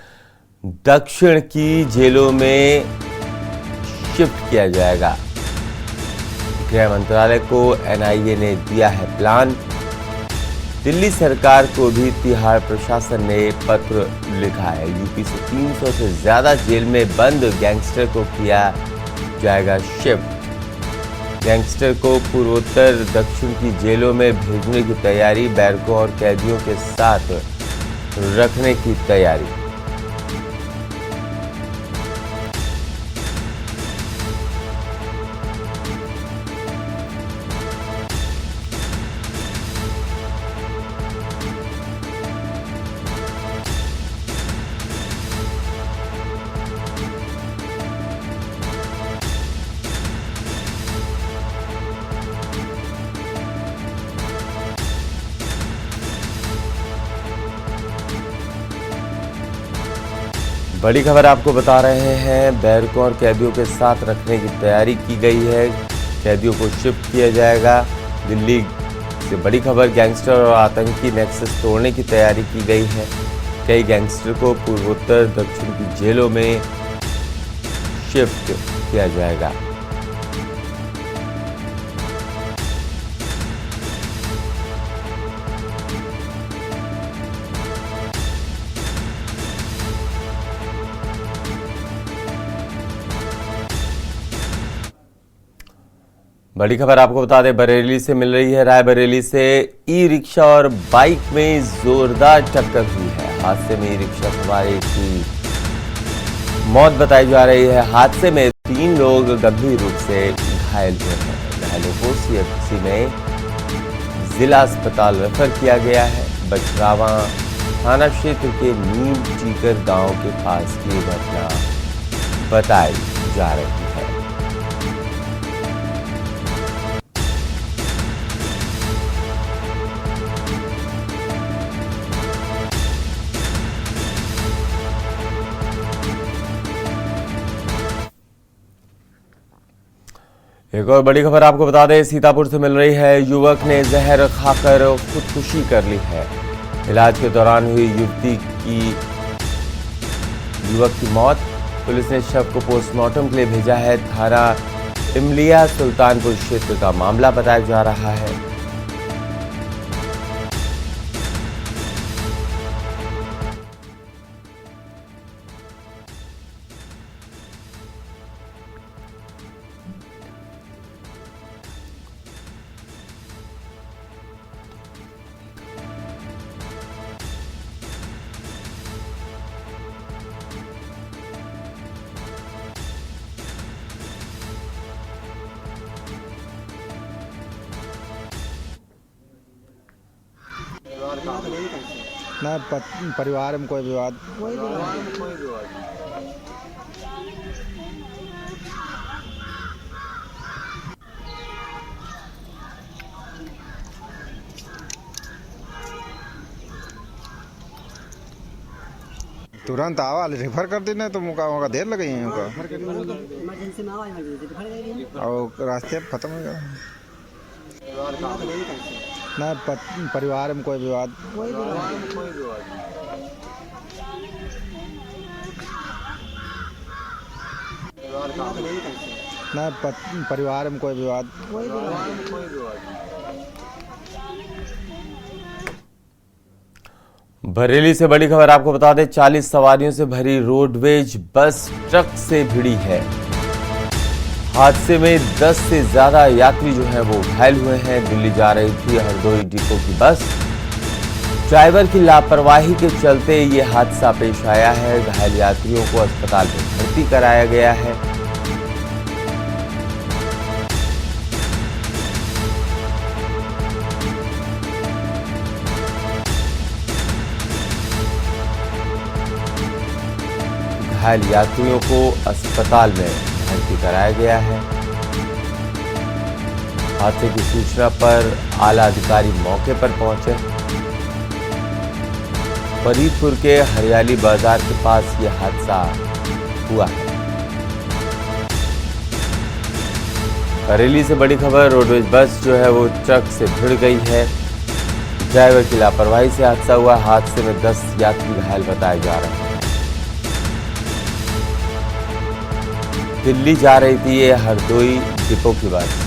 दक्षिण की जेलों में शिफ्ट किया जाएगा। गृह मंत्रालय को एनआईए ने दिया है प्लान। दिल्ली सरकार को भी तिहाड़ प्रशासन ने पत्र लिखा है। यूपी से 300 से ज्यादा जेल में बंद गैंगस्टर को किया जाएगा शिफ्ट। गैंगस्टर को पूर्वोत्तर दक्षिण की जेलों में भेजने की तैयारी, बैरकों और कैदियों के साथ रखने की तैयारी। बड़ी खबर आपको बता रहे हैं, बैरकों और कैदियों के साथ रखने की तैयारी की गई है। कैदियों को शिफ्ट किया जाएगा। दिल्ली से बड़ी खबर, गैंगस्टर और आतंकी नेक्सस तोड़ने की तैयारी की गई है। कई गैंगस्टर को पूर्वोत्तर दक्षिण की जेलों में शिफ्ट किया जाएगा। बड़ी खबर आपको बता दें, बरेली से मिल रही है। रायबरेली से ई रिक्शा और बाइक में जोरदार टक्कर हुई है। हादसे में ई रिक्शा सवार की मौत बताई जा रही है। हादसे में 3 लोग गंभीर रूप से घायल हुए हैं। घायलों को सीएचसी में जिला अस्पताल रेफर किया गया है। बछरावा थाना क्षेत्र के नीम टीकर गांव के पास की घटना बताई जा रही है। एक और बड़ी खबर आपको बता दें, सीतापुर से मिल रही है। युवक ने जहर खाकर खुदकुशी कर ली है। इलाज के दौरान हुई युवक की मौत। पुलिस ने शव को पोस्टमार्टम के लिए भेजा है। थाना इमलिया सुल्तानपुर क्षेत्र का मामला बताया जा रहा है। ना परिवार में कोई विवाद तुरंत आवा रेफर कर देना तो मुका देर लगे है और रास्ते खत्म हो गया। ना परिवार में कोई विवाद ना परिवार में कोई विवाद। बरेली से बड़ी खबर आपको बता दें, 40 सवारियों से भरी रोडवेज बस ट्रक से भिड़ी है। हादसे में 10 से ज्यादा यात्री जो हैं वो घायल हुए हैं। दिल्ली जा रही थी हरदोई डिपो की बस। ड्राइवर की लापरवाही के चलते ये हादसा पेश आया है। घायल यात्रियों को अस्पताल में भर्ती कराया गया है। घायल यात्रियों को अस्पताल में भर्ती कराया गया है। हादसे की सूचना पर आला अधिकारी मौके पर पहुंचे। फरीदपुर के हरियाली बाजार के पास यह हादसा हुआ है। बरेली से बड़ी खबर, रोडवेज बस जो है वो ट्रक से भिड़ गई है। ड्राइवर की लापरवाही से हादसा हुआ। हादसे में 10 यात्री घायल बताए जा रहे हैं। दिल्ली जा रही थी ये हरदोई डिपो की बस।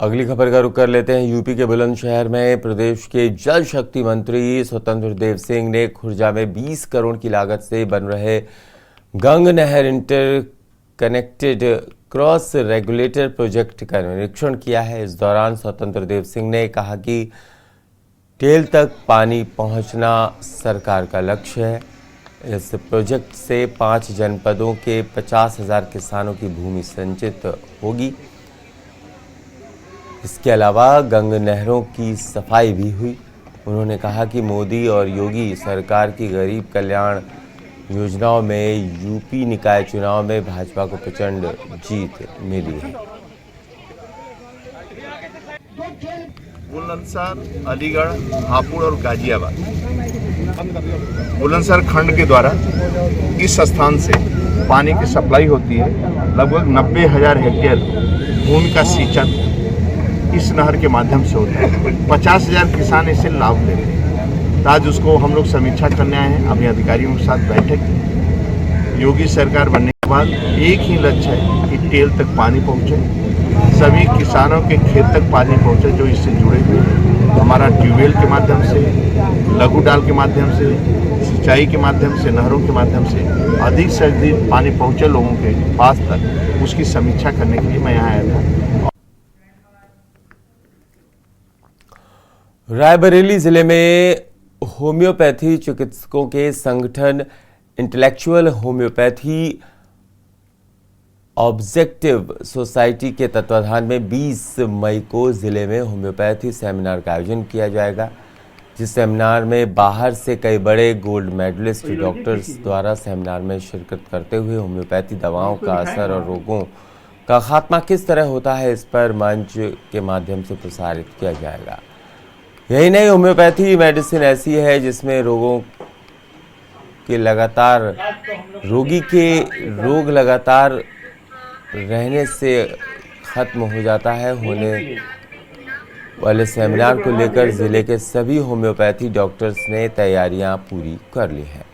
अगली खबर का रुख कर लेते हैं। यूपी के बुलंदशहर में प्रदेश के जल शक्ति मंत्री स्वतंत्र देव सिंह ने खुर्जा में 20 करोड़ की लागत से बन रहे गंग नहर inter connected cross regulator project का निरीक्षण किया है। इस दौरान स्वतंत्र देव सिंह ने कहा कि टेल तक पानी पहुंचना सरकार का लक्ष्य है। इस प्रोजेक्ट से 5 जनपदों के 50,000 किसानों की भूमि सिंचित होगी। इसके अलावा गंग नहरों की सफाई भी हुई। उन्होंने कहा कि मोदी और योगी सरकार की गरीब कल्याण योजनाओं में यूपी निकाय चुनाव में भाजपा को प्रचंड जीत मिली है। बुलंदशहर, अलीगढ़, हापुड़ और गाजियाबाद बुलंदशहर खंड के द्वारा इस स्थान से पानी की सप्लाई होती है। लगभग 90,000 हेक्टेयर भूमि का सिंचन इस नहर के माध्यम से होता है। 50,000 किसान इससे लाभ लेते हैं। आज उसको हम लोग समीक्षा करने आए हैं अपने अधिकारियों के साथ बैठक की। योगी सरकार बनने के बाद एक ही लक्ष्य है कि टेल तक पानी पहुंचे, सभी किसानों के खेत तक पानी पहुंचे जो इससे जुड़े हुए हैं। हमारा ट्यूबवेल के माध्यम से, लघु डाल के माध्यम से, सिंचाई के माध्यम से, नहरों के माध्यम से अधिक से अधिक पानी पहुंचे लोगों के पास तक, उसकी समीक्षा करने के लिए मैं यहाँ आया था। रायबरेली जिले में होम्योपैथी चिकित्सकों के संगठन इंटेलेक्चुअल होम्योपैथी ऑब्जेक्टिव सोसाइटी के तत्वाधान में 20 मई को जिले में होम्योपैथी सेमिनार का आयोजन किया जाएगा, जिस सेमिनार में बाहर से कई बड़े गोल्ड मेडलिस्ट डॉक्टर्स द्वारा सेमिनार में शिरकत करते हुए होम्योपैथी दवाओं का असर और रोगों का खात्मा किस तरह होता है, इस पर मंच के माध्यम से प्रसारित किया जाएगा। यही नहीं, होम्योपैथी मेडिसिन ऐसी है जिसमें रोगी के रोग लगातार रहने से खत्म हो जाता है। होने वाले सेमिनार को लेकर जिले के सभी होम्योपैथी डॉक्टर्स ने तैयारियां पूरी कर ली हैं।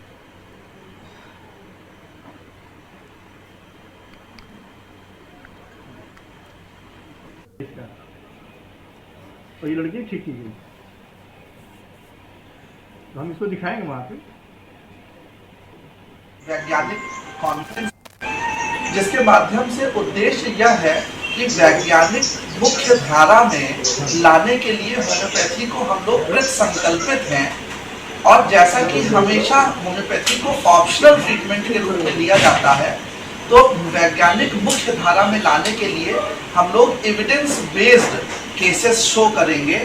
और ये लड़की ठीक की गई, तो हम इसको दिखाएंगे वहां पे। वैज्ञानिक कॉन्फ्रेंस जिसके माध्यम से उद्देश्य यह है कि वैज्ञानिक मुख्य धारा में लाने के लिए होम्योपैथी को हम लोग कृत संकल्पित हैं। और जैसा कि हमेशा होम्योपैथी को ऑप्शनल ट्रीटमेंट के रूप में लिया जाता है, तो वैज्ञानिक मुख्य धारा में लाने के लिए हम लोग एविडेंस बेस्ड केसेस शो करेंगे।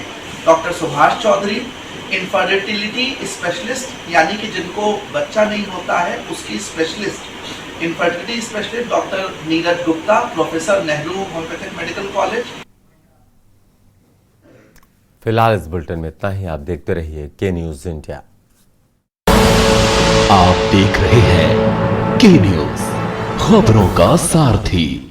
Doctor Subhash Chaudhary infertility specialist, यानी कि जिनको बच्चा नहीं होता है उसकी specialist, infertility specialist doctor Neeraj Gupta, professor Nehru homeopathic medical college. फिलहाल इस बुलेटिन में इतना ही। आप देखते रहिए के न्यूज इंडिया। आप देख रहे हैं के न्यूज, खबरों का सारथी।